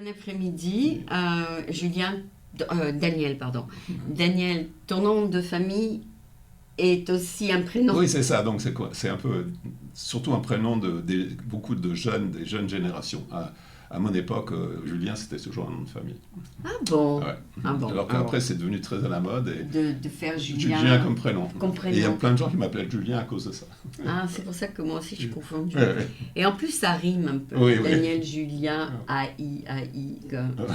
Bon après-midi, Daniel, pardon. Daniel, ton nom de famille est aussi un prénom. Oui, c'est ça. Donc, c'est quoi? C'est un peu, surtout un prénom beaucoup de jeunes, des jeunes générations. À mon époque, Julien, c'était toujours un nom de famille. Ah bon? Ouais. Ah bon. Alors qu'après, c'est devenu très à la mode. Et De faire Julien comme prénom. Comme Et il y a prénom. plein de gens qui m'appellent Julien à cause de ça. Ah, c'est pour ça que moi aussi je suis confondue. Ouais, ouais. Et en plus, ça rime un peu. Oui, oui. Daniel, Julien, AI, AI.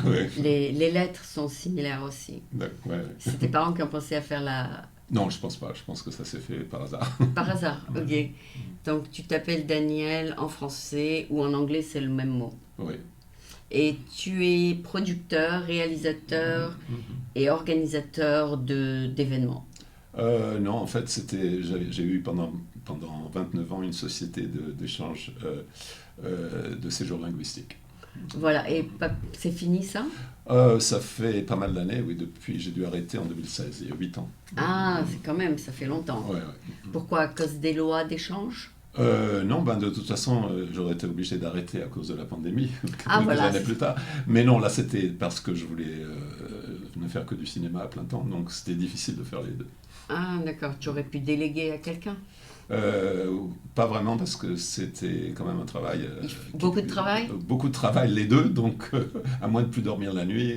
Ouais. Les lettres sont similaires aussi. D'accord, ouais. C'est tes parents qui ont pensé à faire la... Non, je pense pas. Je pense que ça s'est fait par hasard. Par hasard, ok. Donc tu t'appelles Daniel en français ou en anglais, c'est le même mot. Oui. Et tu es producteur, réalisateur et organisateur d'événements. Non, en fait, j'ai eu pendant 29 ans une société d'échange de séjour linguistique. Voilà, et c'est fini ça? Ça fait pas mal d'années, oui, depuis j'ai dû arrêter en 2016, il y a 8 ans. Ah, c'est quand même, ça fait longtemps. Ouais, ouais. Pourquoi? À cause des lois d'échange? Non, de toute façon, j'aurais été obligé d'arrêter à cause de la pandémie, Ah, quelques voilà, années plus tard. Mais non, là, c'était parce que je voulais ne faire que du cinéma à plein temps, donc c'était difficile de faire les deux. Ah, d'accord, tu aurais pu déléguer à quelqu'un. Pas vraiment, parce que c'était quand même un travail. Beaucoup de travail? Beaucoup de travail, les deux, donc à moins de plus dormir la nuit,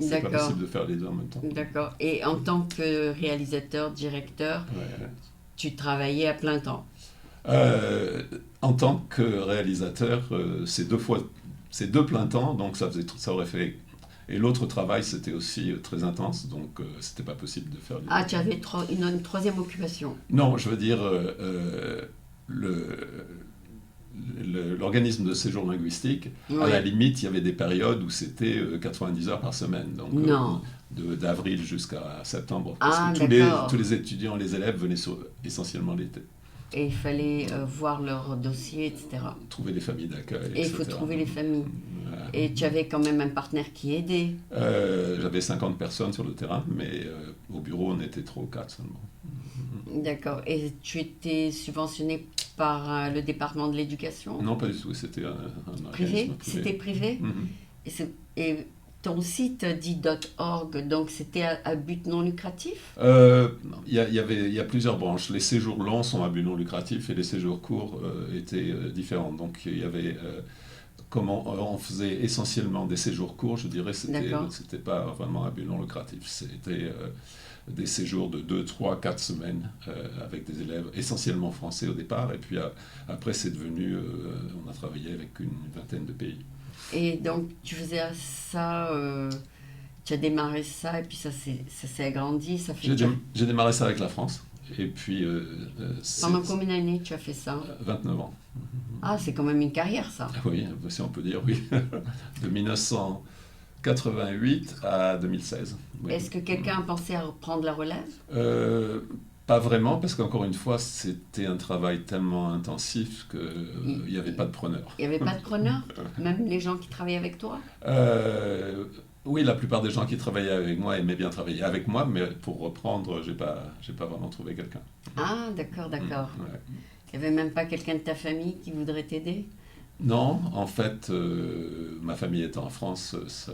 c'est pas D'accord. possible de faire les deux en même temps. D'accord. Et en tant que réalisateur, directeur, Ouais. tu travaillais à plein temps. En tant que réalisateur, c'est deux plein temps, donc ça aurait fait. Et l'autre travail, c'était aussi très intense, donc c'était pas possible de faire les Ah, deux. tu avais une troisième occupation. Non, je veux dire, l'organisme de séjour linguistique, à Oui. la limite, il y avait des périodes où c'était 90 heures par semaine, donc Non. d'avril jusqu'à septembre, parce Ah, que d'accord. tous les étudiants, les élèves venaient essentiellement l'été, Et il fallait voir leur dossier, etc. trouver des familles d'accueil, Et il faut etc. trouver les familles. Voilà. Et tu avais quand même un partenaire qui aidait. J'avais 50 personnes sur le terrain, mais au bureau, on était 3 ou 4 seulement. D'accord. Et tu étais subventionné par le département de l'éducation? Non, pas du tout, c'était un Privé? organisme privé. C'était privé? Mhm. Et ton site dit .org, donc c'était à but non lucratif? Il y a plusieurs branches. Les séjours longs sont à but non lucratif et les séjours courts étaient différents. Donc il y avait, on faisait essentiellement des séjours courts, je dirais, D'accord. c'était pas vraiment à but non lucratif. C'était des séjours de 2, 3, 4 semaines avec des élèves essentiellement français au départ. Et puis après, c'est devenu, on a travaillé avec une vingtaine de pays. Et donc tu faisais ça, tu as démarré ça et puis ça s'est agrandi, ça fait J'ai démarré ça avec la France. Et puis, Pendant combien d'années tu as fait ça? 29 ans. Ah, c'est quand même une carrière ça. Oui, si on peut dire, oui. De 1988 à 2016. Oui. Est-ce que quelqu'un a pensé à reprendre la relève? Pas vraiment, parce qu'encore une fois, c'était un travail tellement intensif qu'il n'y avait pas de preneur. Il n'y avait pas de preneur? Même les gens qui travaillaient avec toi? Oui, la plupart des gens qui travaillaient avec moi aimaient bien travailler avec moi, mais pour reprendre, j'ai pas vraiment trouvé quelqu'un. Ah, d'accord, d'accord. Ouais. Il n'y avait même pas quelqu'un de ta famille qui voudrait t'aider? Non, en fait, ma famille étant en France, Ça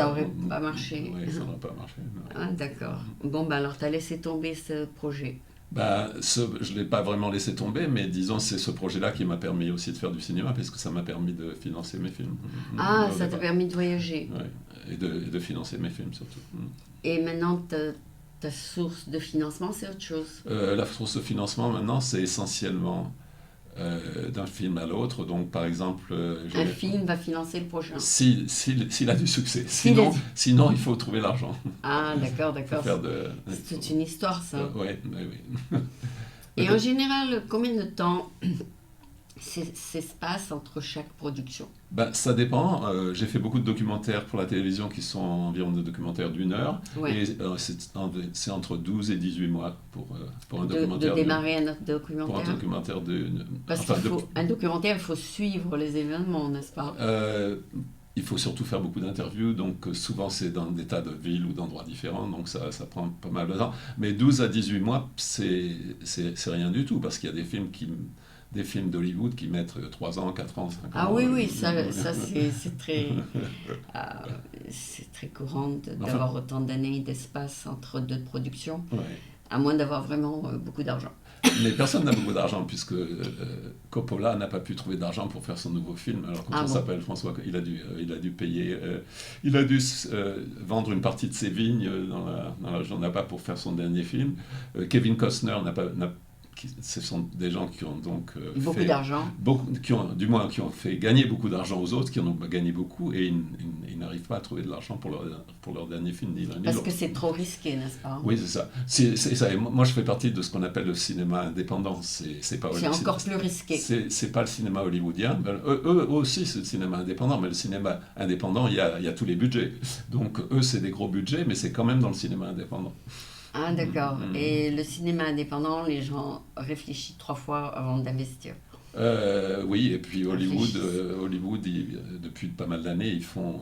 aurait pas marché. Oui, ça n'aurait pas marché. Non. Ah, d'accord. Bon, ben alors tu as laissé tomber ce projet. Je ne l'ai pas vraiment laissé tomber, mais disons, c'est ce projet-là qui m'a permis aussi de faire du cinéma, parce que ça m'a permis de financer mes films. Ah, Au ça t'a départ. permis de voyager. Ouais. Et de financer mes films surtout. Et maintenant, ta source de financement, c'est autre chose. La source de financement maintenant, c'est essentiellement d'un film à l'autre. Donc par exemple, Un film va financer le prochain. s'il a du succès. S'il a Sinon, il faut trouver l'argent. Ah, d'accord, Faut d'accord. faire C'est toute une histoire, ça. Oui, oui. Et en général, combien de temps s'espace entre chaque production? Ça dépend. J'ai fait beaucoup de documentaires pour la télévision qui sont environ des documentaires d'1 heure. Ouais. Et c'est entre 12 et 18 mois pour un De documentaire. démarrer un Pour un documentaire. documentaire Parce qu'un documentaire, il faut suivre les événements, n'est-ce pas? Il faut surtout faire beaucoup d'interviews, donc souvent c'est dans des tas de villes ou d'endroits différents, donc ça prend pas mal de temps. Mais 12 à 18 mois, c'est rien du tout, parce qu'il y a des films des films d'Hollywood qui mettent 3 ans, 4 ans, 5 ans. Ah oui, ça c'est très courant d'avoir autant d'années d'espace entre deux productions, Ouais. à moins d'avoir vraiment beaucoup d'argent. Mais personne n'a beaucoup d'argent, puisque Coppola n'a pas pu trouver d'argent pour faire son nouveau film. Alors quand s'appelle François, il a dû payer, il a dû vendre une partie de ses vignes dans la région Napa pour faire son dernier film. Kevin Costner ce sont des gens qui ont donc beaucoup d'argent. Qui ont fait gagner beaucoup d'argent aux autres, qui en ont gagné beaucoup, et ils n'arrivent pas à trouver de l'argent pour leur dernier film, ni l'un ni l'autre. Parce que c'est trop risqué, n'est-ce pas? Oui, c'est ça. C'est ça. Et moi, je fais partie de ce qu'on appelle le cinéma indépendant. C'est encore plus risqué. C'est pas le cinéma hollywoodien. Eux aussi, c'est le cinéma indépendant, mais le cinéma indépendant, il y a tous les budgets. Donc, eux, c'est des gros budgets, mais c'est quand même dans le cinéma indépendant. Ah, d'accord. Et le cinéma indépendant, les gens réfléchissent 3 fois avant d'investir. Oui, et puis Hollywood, depuis pas mal d'années, ils font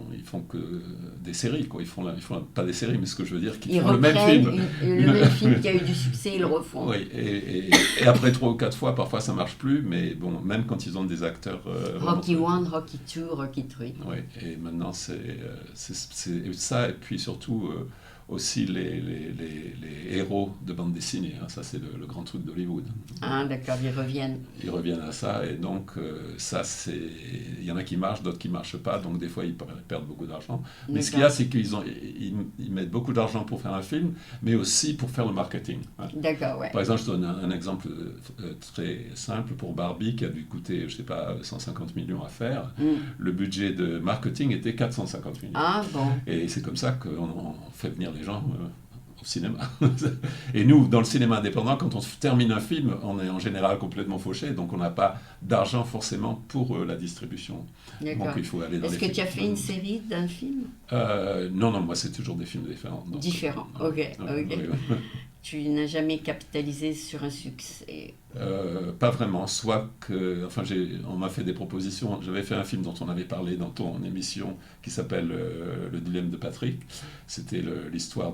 que des séries, quoi. Ils font pas des séries, mais ce que je veux dire, qu'ils font le même film. Le même film qui a eu du succès, ils le refont. Oui, et après 3 ou 4 fois, parfois ça marche plus, mais bon, même quand ils ont des acteurs. Rocky 1, Rocky 2, Rocky 3. Oui, et maintenant c'est ça, et puis surtout. Aussi les héros de bande dessinée, hein. Ça c'est le grand truc d'Hollywood. Ah d'accord, ils reviennent à ça, et donc ça c'est, il y en a qui marchent, d'autres qui marchent pas, donc des fois ils perdent beaucoup d'argent. Mais ce qu'il y a, c'est qu'ils mettent beaucoup d'argent pour faire un film, mais aussi pour faire le marketing, hein. D'accord, ouais. Par exemple, je donne un exemple très simple pour Barbie, qui a dû coûter, je sais pas, 150 millions à faire. Le budget de marketing était 450 millions. Ah bon. Et c'est comme ça qu'on fait venir les gens au cinéma. Et nous, dans le cinéma indépendant, quand on termine un film, on est en général complètement fauché, donc on n'a pas d'argent forcément pour la distribution. D'accord. Donc il faut aller dans Est-ce que tu as fait une série d'un film? Non, moi c'est toujours des films différents. Donc, différents, ok. Oui. Tu n'as jamais capitalisé sur un succès? Pas vraiment, on m'a fait des propositions. J'avais fait un film dont on avait parlé dans ton émission qui s'appelle Le dilemme de Patrick. C'était l'histoire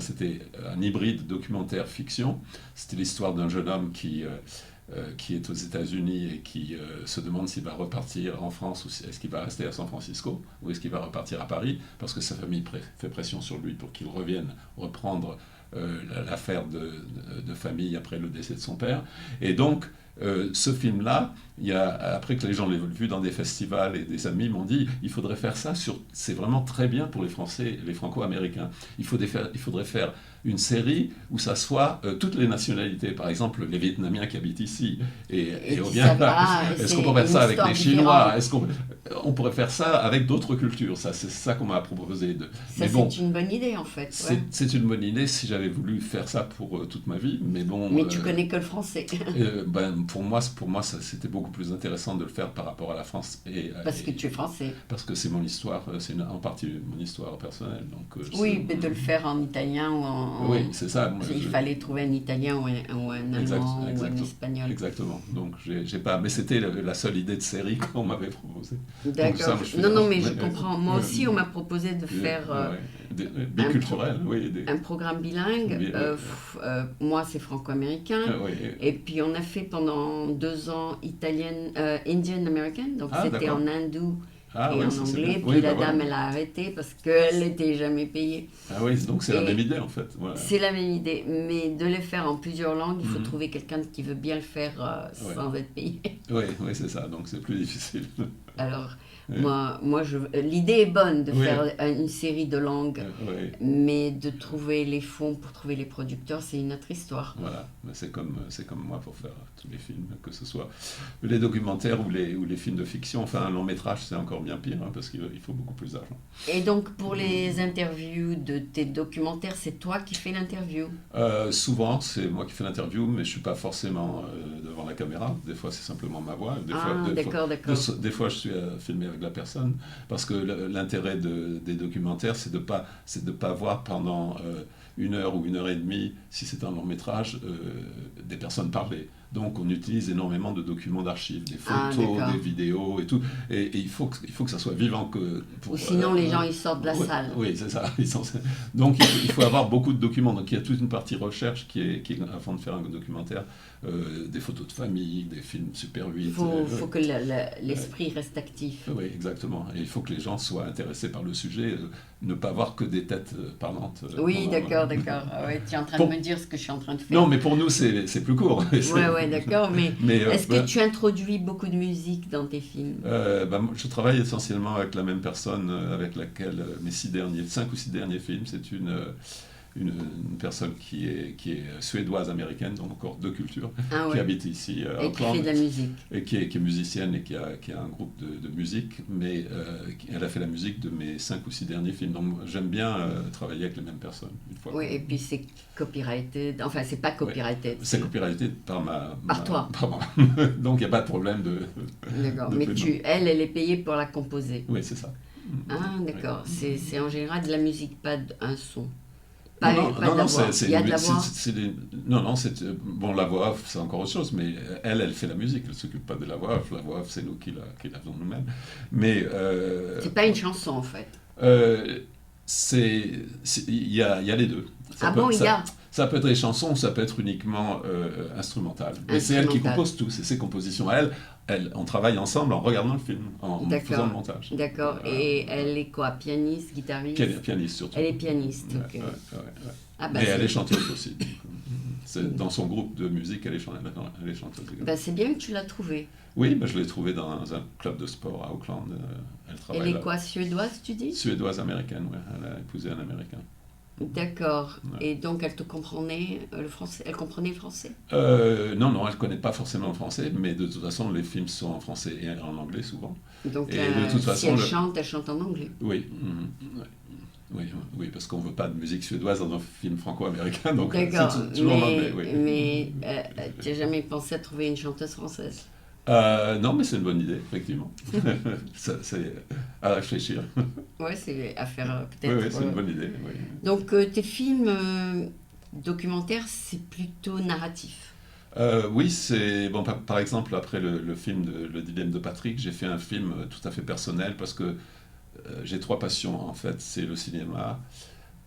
c'était un hybride documentaire fiction. C'était l'histoire d'un jeune homme qui est aux États-Unis et qui se demande s'il va repartir en France ou est-ce qu'il va rester à San Francisco ou est-ce qu'il va repartir à Paris, parce que sa famille fait pression sur lui pour qu'il revienne reprendre l'affaire de famille après le décès de son père. Et donc, ce film-là, après que les gens l'aient vu dans des festivals, et des amis m'ont dit, il faudrait faire ça, c'est vraiment très bien pour les Français, les Franco-Américains. Il faudrait faire une série où ça soit toutes les nationalités, par exemple les Vietnamiens qui habitent ici, et est-ce qu'on pourrait faire ça avec les Chinois? On pourrait faire ça avec d'autres cultures? C'est ça qu'on m'a proposé. C'est une bonne idée en fait. Ouais. C'est une bonne idée si j'avais voulu faire ça pour toute ma vie, mais bon. Mais tu connais que le français. Pour moi, c'était beaucoup plus intéressant de le faire par rapport à la France. Parce que tu es français. Parce que c'est mon histoire, c'est en partie mon histoire personnelle. Donc, oui, mais de le faire en italien ou Oui, c'est ça. Il fallait trouver un italien ou un allemand ou un espagnol. Exactement. Donc, j'ai pas. Mais c'était la seule idée de série qu'on m'avait proposée. D'accord. Non, mais je comprends. Moi aussi, on m'a proposé de faire. Biculturel, un programme bilingue. Moi, c'est franco-américain. Et puis, on a fait pendant 2 ans Indian American. Donc, c'était en hindou et en anglais. Puis la dame, elle a arrêté parce qu'elle n'était jamais payée. Ah oui, donc c'est la même idée en fait. Voilà. C'est la même idée. Mais de les faire en plusieurs langues, il faut trouver quelqu'un qui veut bien le faire sans être payé. Oui, c'est ça. Donc, c'est plus difficile. Alors. Moi l'idée est bonne de faire une série de langues, mais de trouver les fonds pour trouver les producteurs, c'est une autre histoire. Voilà, c'est comme moi pour faire tous les films, que ce soit les documentaires ou les films de fiction. Enfin, un long métrage, c'est encore bien pire, hein, parce qu'il faut beaucoup plus d'argent. Et donc, pour les interviews de tes documentaires, c'est toi qui fais l'interview? Souvent, c'est moi qui fais l'interview, mais je ne suis pas forcément devant la caméra. Des fois, c'est simplement ma voix. Des fois, je suis filmé avec la personne, parce que l'intérêt des documentaires, c'est de pas voir pendant 1 heure ou 1 heure et demie, si c'est un long métrage, des personnes parler. Donc on utilise énormément de documents d'archives, des photos, des vidéos et tout. Et il faut que ça soit vivant. Ou sinon les gens ils sortent de la salle. Oui, c'est ça. Donc il faut avoir beaucoup de documents. Donc il y a toute une partie recherche qui est avant de faire un documentaire, des photos de famille, des films Super 8. Il faut que l'esprit reste actif. Oui, exactement. Et il faut que les gens soient intéressés par le sujet, ne pas voir que des têtes parlantes. Oui, d'accord. Ah ouais, tu es en train de me dire ce que je suis en train de faire. Non, mais pour nous, c'est plus court. Oui, d'accord. Mais est-ce que tu introduis beaucoup de musique dans tes films? Je travaille essentiellement avec la même personne avec laquelle mes 5 ou 6 derniers films, c'est une personne qui est suédoise-américaine, donc encore 2 cultures, qui habite ici à Auckland. Et qui fait de la musique. Et qui est musicienne et qui a un groupe de musique, mais elle a fait la musique de mes 5 ou 6 derniers films. Donc j'aime bien travailler avec les mêmes personnes. Une fois et puis c'est copyrighted, enfin c'est pas copyrighted. Oui, c'est copyrighted par toi. Par moi. Donc il n'y a pas de problème de... D'accord, mais elle est payée pour la composer. Oui, c'est ça. Ah, d'accord. C'est en général de la musique, pas un son. Non, il y a de la voix. Bon, la voix off, c'est encore autre chose, mais elle fait la musique, elle ne s'occupe pas de la voix off. La voix off, c'est nous qui la faisons nous-mêmes. Mais c'est pas une chanson en fait. Il y a les deux. Ça peut être des chansons, ça peut être uniquement instrumental. Mais c'est elle qui compose tout, c'est ses compositions. On travaille ensemble en regardant le film, en faisant le montage. D'accord. Et elle est quoi? Pianiste, guitariste? Pianiste surtout. Elle est pianiste, ok. Ouais. Mais elle est chanteuse aussi. Dans son groupe de musique, elle est chanteuse. C'est bien que tu l'as trouvée. Oui, je l'ai trouvée dans un club de sport à Auckland. Elle est quoi, suédoise, tu dis? Suédoise-américaine, oui. Elle a épousé un Américain. D'accord. Ouais. Et donc, elle te comprenait le français? Elle comprenait le français? Non, elle ne connaît pas forcément le français, mais de toute façon, les films sont en français et en anglais souvent. Donc, de toute façon, elle chante en anglais? Oui. Oui, parce qu'on ne veut pas de musique suédoise dans un film franco-américain, donc c'est toujours en anglais. Oui. Mais tu n'as jamais pensé à trouver une chanteuse française? Non, mais c'est une bonne idée, effectivement. C'est à réfléchir. Oui, c'est à faire peut-être. Oui, c'est une bonne idée. Oui. Donc, tes films documentaires, c'est plutôt narratif? Oui, c'est... Bon, par exemple, après le film Le dilemme de Patrick, j'ai fait un film tout à fait personnel parce que j'ai 3 passions, en fait. C'est le cinéma,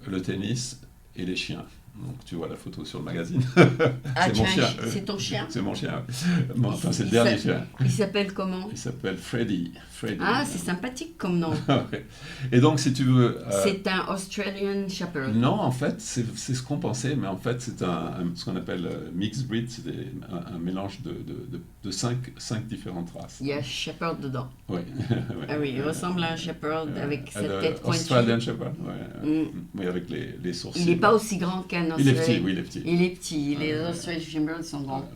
le tennis et les chiens. Donc tu vois la photo sur le magazine. C'est mon chien. C'est ton chien? C'est mon chien. Enfin, c'est le dernier chien. Il s'appelle comment? Il s'appelle Freddy. Ah, c'est sympathique comme nom. Et donc, si tu veux... c'est un Australian Shepherd. Non, en fait, c'est ce qu'on pensait, mais en fait, c'est ce qu'on appelle mixed breed. C'est un mélange de 5 différentes races. Il y a Shepherd dedans. Oui. Ah oui, il ressemble à un Shepherd avec sa tête pointue. Australian Shepherd, oui, avec les sourcils. Il n'est pas aussi grand qu'un Australian. Il est petit, oui, il est petit. Il est petit. Les Australian Shepherds sont grands.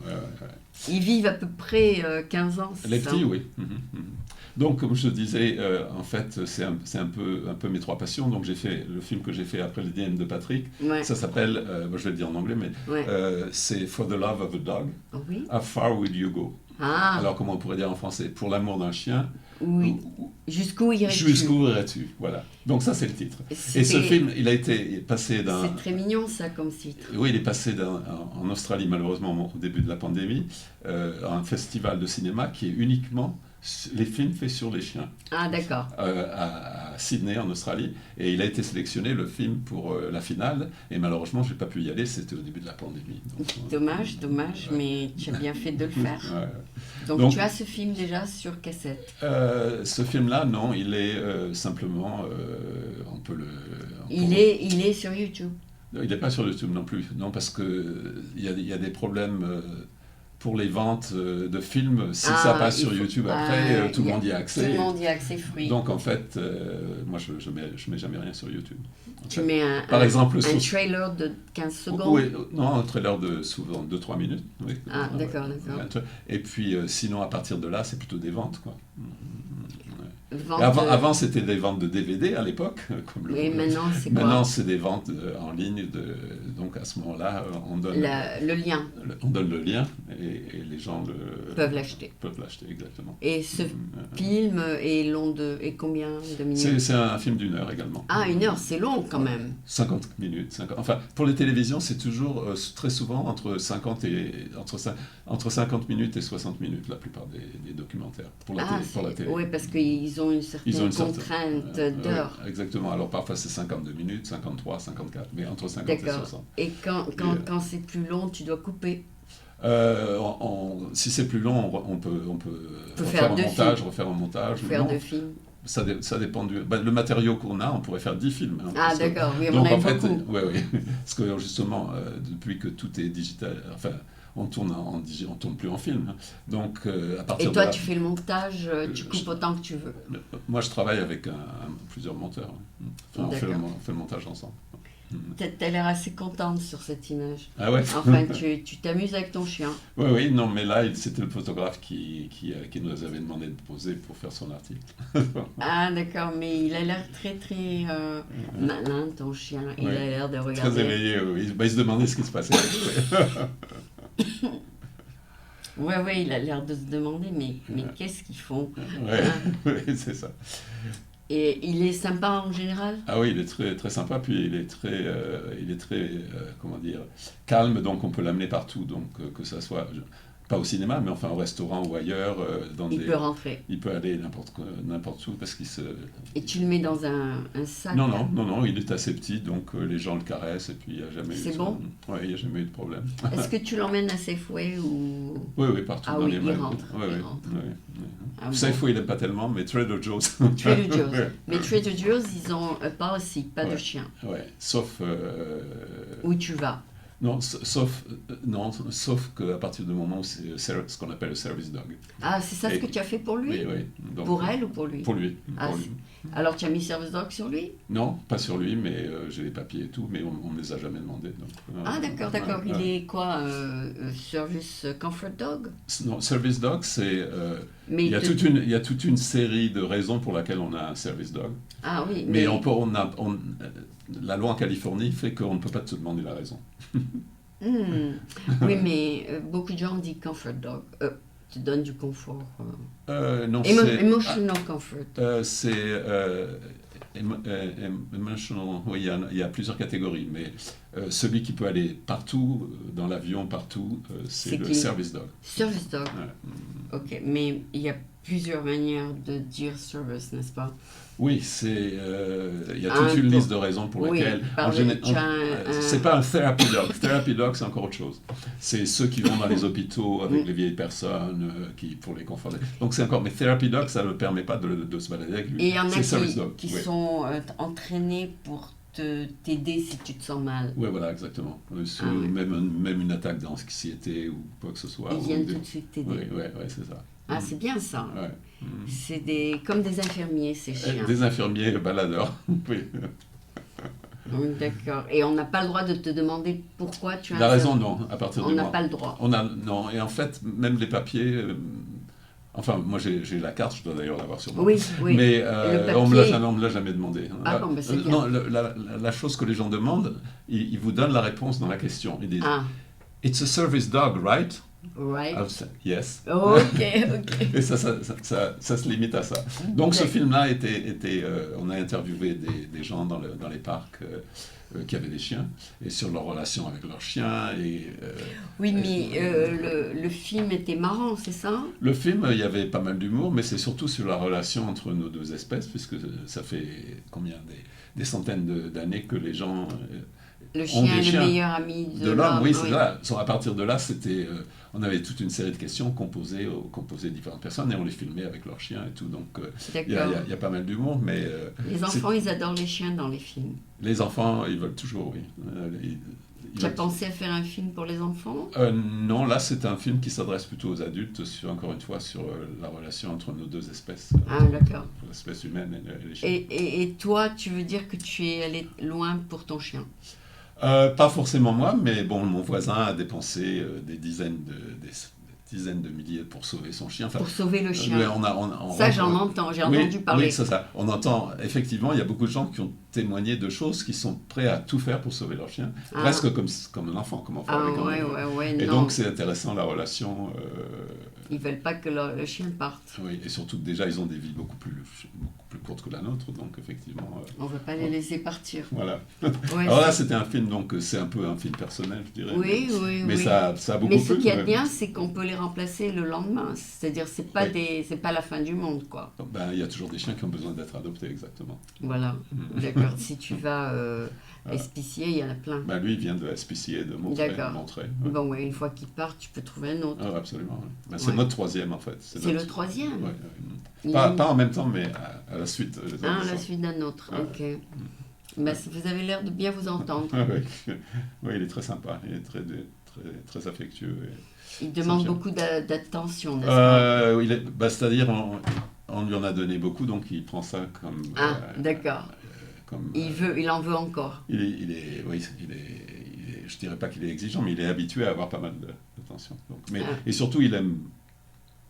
Ils vivent à peu près 15 ans. Les petits, oui. Donc, comme je te disais, en fait, c'est un peu mes 3 passions. Donc, j'ai fait le film que j'ai fait après le dilemme de Patrick. Ça s'appelle, je vais le dire en anglais, mais c'est For the Love of a Dog. Oui. How far will you go? Ah. Alors, comment on pourrait dire en français? Pour l'amour d'un chien. Oui. Jusqu'où irais-tu? Jusqu'où irais-tu? Voilà. Donc ça, c'est le titre. Et ce film, il a été passé d'un... C'est très mignon, ça, comme titre. Oui, il est passé en Australie, malheureusement, au début de la pandémie, un festival de cinéma qui est uniquement les films faits sur les chiens. Ah, d'accord. À Sydney, en Australie. Et il a été sélectionné, le film, pour la finale. Et malheureusement, je n'ai pas pu y aller, c'était au début de la pandémie. Donc, mais tu as bien fait de le faire. Donc, tu as ce film déjà sur cassette? Ce film-là, non, il est simplement... on peut le... Il est sur YouTube? Il n'est pas sur YouTube non plus. Non, parce qu'il y a des problèmes... pour les ventes de films, si ça passe sur YouTube après, tout le monde y a accès. Tout le monde y a accès free. Donc en fait, moi je mets jamais rien sur YouTube. Tu mets par exemple, un trailer de 15 secondes? Oui, non, un trailer de souvent 2-3 minutes. Oui. Ah, d'accord. Et puis sinon, à partir de là, c'est plutôt des ventes, quoi. Avant, c'était des ventes de DVD à l'époque. Et maintenant, c'est quoi? Maintenant, c'est des ventes en ligne. Donc, à ce moment-là, on donne le lien. On donne le lien et les gens peuvent l'acheter. Peuvent l'acheter, exactement. Et ce film est long et combien de minutes? C'est un film d'1 heure également. Ah, 1 heure, c'est long quand même. 50 minutes. Enfin, pour les télévisions, c'est toujours très souvent entre 50 minutes et 60 minutes, la plupart des documentaires pour la télé. Oui, parce qu'ils ont une certaine contrainte d'heures. Exactement. Alors parfois c'est 52 minutes, 53, 54, mais entre 50 et 60. Et quand c'est plus long, tu dois couper. Si c'est plus long, on peut refaire un montage. Faire 2 films. Ça dépend le matériau qu'on a, on pourrait faire 10 films. Ah d'accord, oui, donc, en fait, beaucoup. Oui. Parce que justement, depuis que tout est digital, enfin, on tourne plus en film. Donc, à partir Et toi, tu fais le montage, tu coupes autant que tu veux. Moi, je travaille avec plusieurs monteurs. Enfin, on fait le montage ensemble. T'as l'air assez contente sur cette image. Ah ouais. Enfin, tu t'amuses avec ton chien. Oui, non, mais là, c'était le photographe qui nous avait demandé de poser pour faire son article. Ah d'accord, mais il a l'air très très malin, ton chien. Il a l'air de regarder. Très éveillé, oui. Il se demandait ce qui se passait. Ouais, il a l'air de se demander, mais qu'est-ce qu'ils font? Oui, c'est ça. Et il est sympa en général? Ah oui, il est très, très sympa, puis il est très comment dire, calme, donc on peut l'amener partout, donc que ça soit, pas au cinéma, mais enfin au restaurant ou ailleurs. Peut rentrer. Il peut aller n'importe où parce qu'il se... Et tu le mets dans un sac? Non, il est assez petit, donc les gens le caressent, et puis il n'y a jamais eu C'est bon? Oui, il n'y a jamais eu de problème. Est-ce que tu l'emmènes à Safeway ou... Oui, partout dans les magasins. Il rentre. Safeway, il n'aime pas tellement, mais Trader Joe's. Trader Joe's. Mais Trader Joe's, ils n'ont pas de chien. Oui, sauf... Où tu vas? Non, sauf qu'à partir du moment où c'est ce qu'on appelle le service dog. Ah, c'est ça ce que tu as fait pour lui? Oui. Donc, pour elle ou pour lui? Pour lui. Alors tu as mis service dog sur lui? Non, pas sur lui, mais j'ai les papiers et tout, mais on ne les a jamais demandés. Donc, d'accord. Il est quoi? Service comfort dog? Non, service dog, c'est... il y a toute une série de raisons pour lesquelles on a un service dog. Ah oui, mais la loi en Californie fait qu'on ne peut pas te demander la raison. Oui, mais beaucoup de gens disent comfort dog. Tu donnes du confort. Non, emotional comfort. C'est emotional. Oui, il y a plusieurs catégories, mais celui qui peut aller partout, dans l'avion, partout, c'est le service dog. Service dog. Ouais. Ok, mais il y a plusieurs manières de dire service, n'est-ce pas? Oui, il y a toute une liste de raisons pour lesquelles... c'est pas un therapy dog. Therapy dog, c'est encore autre chose. C'est ceux qui vont dans les hôpitaux avec les vieilles personnes pour les conforter. Donc c'est encore... Mais therapy dog, ça ne permet pas de se balader avec lui. Et il y en a qui sont entraînés pour t'aider si tu te sens mal. Oui, voilà, exactement. Même une attaque d'anxiété ou quoi que ce soit. Ils viennent tout de suite t'aider. Oui, c'est ça. Ah, c'est bien ça. Ouais. C'est comme des infirmiers, ces chiens. Des infirmiers baladeurs, oui. D'accord. Et on n'a pas le droit de te demander pourquoi tu as... La raison, non, à partir de On n'a pas le droit. Non, et en fait, même les papiers... Enfin, moi j'ai la carte, je dois d'ailleurs l'avoir sur moi. Oui. Mais on me l'a jamais demandé. Ah bon, c'est bien. Non, la chose que les gens demandent, ils vous donnent la réponse dans la question. Ils disent It's a service dog, right? Right. Yes. Ok. Et ça se limite à ça. Donc ce film-là on a interviewé des gens dans les parcs qui avaient des chiens et sur leur relation avec leurs chiens. Oui, mais le film était marrant, c'est ça? Le film, il y avait pas mal d'humour, mais c'est surtout sur la relation entre nos deux espèces, puisque ça fait des centaines d'années que les gens... Le chien est le meilleur ami de l'homme. Oui, c'est ça. À partir de là, on avait toute une série de questions qu'on posait différentes personnes et on les filmait avec leurs chiens et tout. Donc, il y a pas mal d'humour. Mais les enfants, ils adorent les chiens dans les films. Les enfants, ils veulent toujours, oui. Tu as pensé à faire un film pour les enfants? Non, là, c'est un film qui s'adresse plutôt aux adultes, encore une fois, sur la relation entre nos deux espèces. D'accord. L'espèce humaine et les chiens. Et toi, tu veux dire que tu es allé loin pour ton chien? Pas forcément moi, mais bon, mon voisin a dépensé des dizaines dizaines de milliers pour sauver son chien. Pour sauver le chien. Ça, j'en entends, j'ai entendu parler. Oui, c'est ça. On entend, effectivement, il y a beaucoup de gens qui ont témoigné de choses, qui sont prêts à tout faire pour sauver leur chien, presque comme un enfant, comme on fait avec un enfant. Et donc, c'est intéressant, la relation. Ils veulent pas que le chien parte. Oui, et surtout que déjà, ils ont des vies beaucoup plus courtes que la nôtre, donc effectivement... on ne veut pas les laisser partir. Voilà. Alors là, c'était un film, donc c'est un peu un film personnel, je dirais. Oui, mais ça a beaucoup plu. Mais ce qui est bien, c'est qu'on peut les remplacer le lendemain. C'est-à-dire, c'est pas la fin du monde, quoi. Il y a toujours des chiens qui ont besoin d'être adoptés, exactement. Voilà, d'accord. Si tu vas Espicier, il y en a plein. Lui, il vient de Espicier, de Montreuil. Ouais. Bon, une fois qu'il part, tu peux trouver un autre. Absolument. Ouais. C'est notre troisième, en fait. C'est le troisième. Pas en même temps, mais à la suite. À la suite d'un autre, ok. Vous avez l'air de bien vous entendre. Oui, il est très sympa, il est très, très, très affectueux. Il demande beaucoup d'attention, n'est-ce pas? C'est-à-dire, on lui en a donné beaucoup, donc il prend ça comme... d'accord. Il en veut encore. Je dirais pas qu'il est exigeant, mais il est habitué à avoir pas mal d'attention. Et surtout, il aime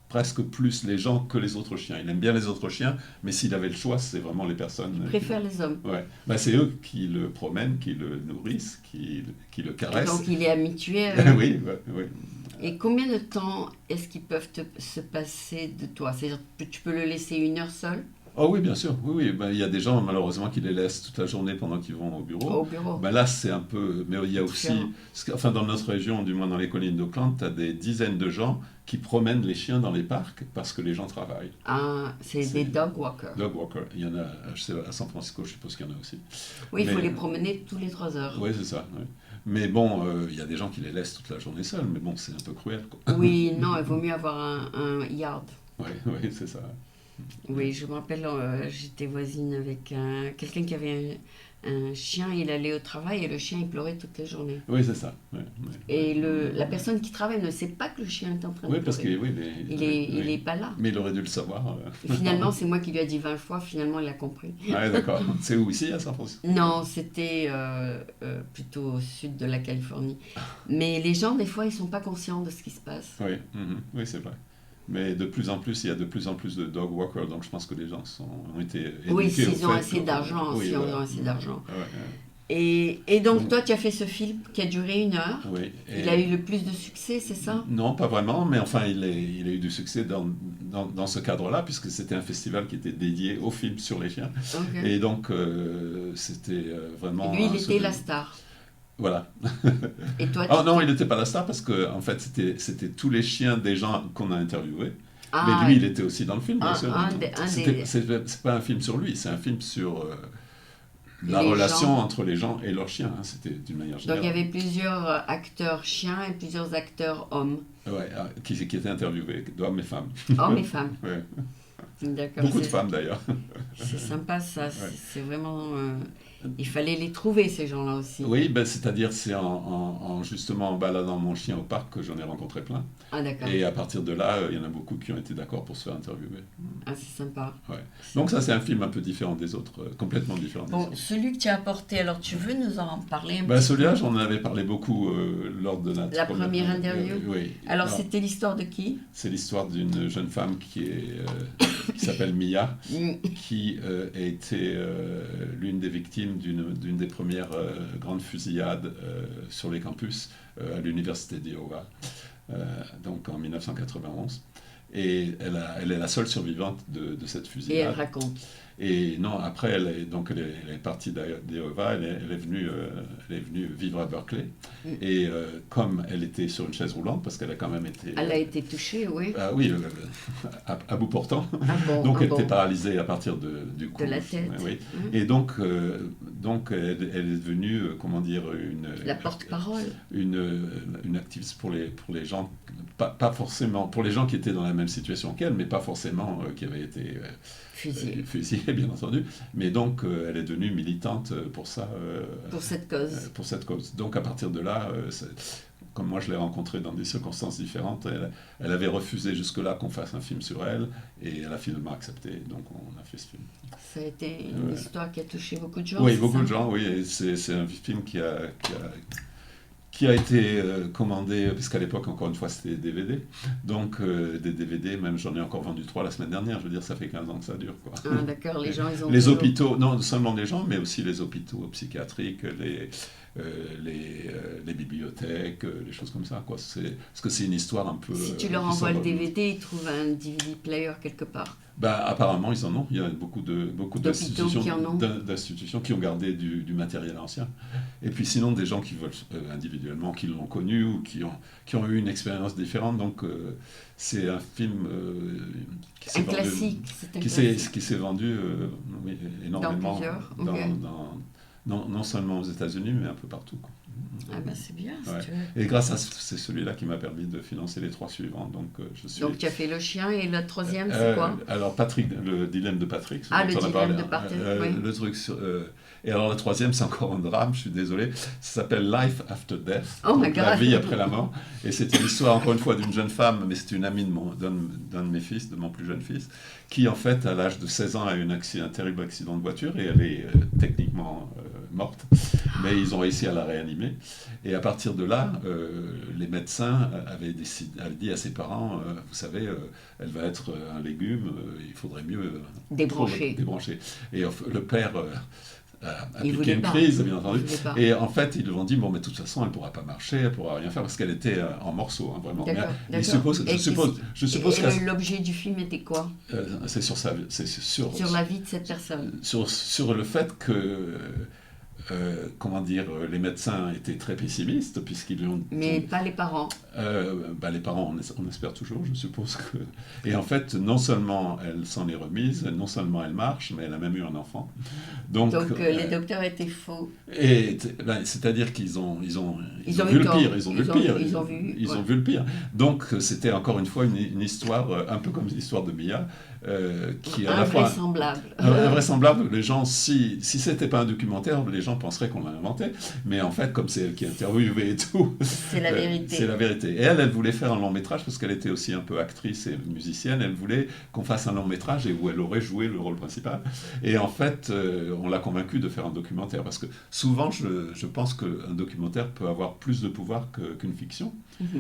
presque plus les gens que les autres chiens. Il aime bien les autres chiens, mais s'il avait le choix, c'est vraiment les personnes... Il préfère les hommes. Ouais. C'est eux qui le promènent, qui le nourrissent, qui le caressent. Donc il est habitué. Oui. Et combien de temps est-ce qu'ils peuvent se passer de toi? C'est-à-dire que tu peux le laisser 1 heure seul? Oh oui, bien sûr. Oui. Il y a des gens, malheureusement, qui les laissent toute la journée pendant qu'ils vont au bureau. Là, c'est un peu... Mais il y a aussi... dans notre région, du moins dans les collines d'Auckland, tu as des dizaines de gens qui promènent les chiens dans les parcs parce que les gens travaillent. C'est des dog walkers. Dog walkers. Il y en a, je sais, à San Francisco, je suppose qu'il y en a aussi. Oui, il faut les promener tous les 3 heures. Oui, c'est ça. Oui. Mais bon, il y a des gens qui les laissent toute la journée seuls, mais bon, c'est un peu cruel, quoi. Oui, non, il vaut mieux avoir un yard. Oui, c'est ça. Oui, je me rappelle, j'étais voisine avec quelqu'un qui avait un chien, il allait au travail et le chien, il pleurait toute la journée. Oui, c'est ça. Et la personne qui travaille ne sait pas que le chien est en train de pleurer. Parce qu'il est pas là. Mais il aurait dû le savoir. Et finalement, c'est moi qui lui ai dit 20 fois, finalement, il a compris. D'accord. C'est où, ici, à San Francisco? Non, c'était plutôt au sud de la Californie. Mais les gens, des fois, ils sont pas conscients de ce qui se passe. Oui, c'est vrai. Mais de plus en plus, il y a de plus en plus de dog walkers, donc je pense que les gens ont été éduqués. Oui, s'ils ont assez d'argent, Et donc, toi, tu as fait ce film qui a duré 1 heure. Oui. Il a eu le plus de succès, c'est ça? Non, pas vraiment, mais enfin, il a eu du succès dans ce cadre-là, puisque c'était un festival qui était dédié aux films sur les chiens. Okay. Et donc, c'était vraiment... Et lui, il était la star. Voilà. Et toi, non, il n'était pas la star parce que en fait, c'était tous les chiens des gens qu'on a interviewés. Mais lui, il était aussi dans le film, bien sûr. C'est pas un film sur lui, c'est un film sur la relation entre les gens et leurs chiens. C'était d'une manière générale. Donc il y avait plusieurs acteurs chiens et plusieurs acteurs hommes. Ouais, qui étaient interviewés, d'hommes et femmes. Hommes et femmes. Ouais. D'accord. Beaucoup de femmes d'ailleurs. C'est sympa ça, c'est vraiment... Il fallait les trouver, ces gens-là aussi. Oui, c'est-à-dire c'est justement en baladant mon chien au parc que j'en ai rencontré plein. D'accord. Et à partir de là, il y en a beaucoup qui ont été d'accord pour se faire interviewer. C'est sympa. Ouais. Donc ça, c'est un film un peu différent des autres, complètement différent des autres. Celui que tu as apporté, alors tu veux nous en parler un peu? Celui-là, j'en avais parlé beaucoup lors de la première interview. Oui. Alors c'était l'histoire de qui? C'est l'histoire d'une jeune femme qui s'appelle Mia, qui a été l'une des victimes d'une des premières grandes fusillades sur les campus à l'université d'Iowa, donc en 1991. Et elle est la seule survivante de cette fusillade. Et elle raconte. Et non, après, elle est partie d'Iowa, elle est venue vivre à Berkeley. Et comme elle était sur une chaise roulante, parce qu'elle a quand même été... Elle a été touchée, oui. Oui, à bout portant. Donc elle était paralysée à partir du cou. De la tête. Oui. Et donc elle est devenue, comment dire, la porte-parole. Une activiste pour les gens, pas forcément, pour les gens qui étaient dans la même situation qu'elle, mais pas forcément qui avaient été... fusillée, bien entendu, mais donc elle est devenue militante pour ça. Pour cette cause. Pour cette cause. Donc à partir de là, comme moi je l'ai rencontrée dans des circonstances différentes, elle avait refusé jusque-là qu'on fasse un film sur elle, et elle a finalement accepté, donc on a fait ce film. Ça a été une histoire qui a touché beaucoup de gens. Oui, beaucoup de gens, oui, et c'est un film qui qui a été commandé, puisqu'à l'époque, encore une fois, c'était des DVD. Donc, des DVD, même j'en ai encore vendu 3 la semaine dernière. Je veux dire, ça fait 15 ans que ça dure, quoi. Ah, d'accord, les gens, ils ont... Les hôpitaux, non seulement les gens, mais aussi les hôpitaux psychiatriques, les bibliothèques, les choses comme ça, quoi. Parce que c'est une histoire un peu... Si tu leur envoies le DVD, ils trouvent un DVD player quelque part. Apparemment, ils en ont. Il y a beaucoup d'institutions qui ont gardé du matériel ancien. Et puis sinon, des gens qui veulent individuellement, qui l'ont connu ou qui ont eu une expérience différente. Donc, c'est un film qui s'est vendu... Qui s'est vendu énormément non seulement aux États-Unis, mais un peu partout, quoi. Ah ben c'est bien. Et grâce à c'est celui-là qui m'a permis de financer les 3 suivants. Donc tu as fait le chien et le troisième, c'est quoi? Alors Patrick, le dilemme de Patrick. Le dilemme de Patrick. Oui. Le truc et alors le troisième, c'est encore un drame. Je suis désolé. Ça s'appelle Life After Death. Oh my God. La vie après la mort. Et c'est une histoire encore une fois d'une jeune femme, mais c'est une amie d'un de mes fils, de mon plus jeune fils, qui en fait à l'âge de 16 ans a eu un terrible accident de voiture et elle est techniquement morte, mais ils ont réussi à la réanimer. Et à partir de là, les médecins avaient dit à ses parents, vous savez, elle va être un légume, il faudrait mieux débrancher. Et le père a piqué une crise, bien entendu. Et en fait, ils lui ont dit, bon, mais de toute façon, elle ne pourra pas marcher, elle ne pourra rien faire, parce qu'elle était en morceaux, hein, vraiment. D'accord. Je suppose que l'objet du film était quoi? C'est sur la vie de cette personne. Sur le fait que... les médecins étaient très pessimistes puisqu'ils lui ont... Mais pas les parents. Les parents, on espère toujours, je suppose que... Et en fait, non seulement elle s'en est remise, non seulement elle marche, mais elle a même eu un enfant. Donc les docteurs étaient faux. C'est-à-dire qu'ils ont vu le pire. Ils ont vu le pire. Donc c'était encore une fois une histoire, un peu comme l'histoire de Mia, qui est à la fois... Invraisemblable. Les gens, si c'était pas un documentaire, les gens penseraient qu'on l'a inventé, mais en fait, comme c'est elle qui a interviewé et tout, c'est la vérité. C'est la vérité. Et elle voulait faire un long métrage parce qu'elle était aussi un peu actrice et musicienne. Elle voulait qu'on fasse un long métrage et où elle aurait joué le rôle principal. Et en fait, on l'a convaincue de faire un documentaire parce que souvent, je pense qu'un documentaire peut avoir plus de pouvoir qu'une fiction,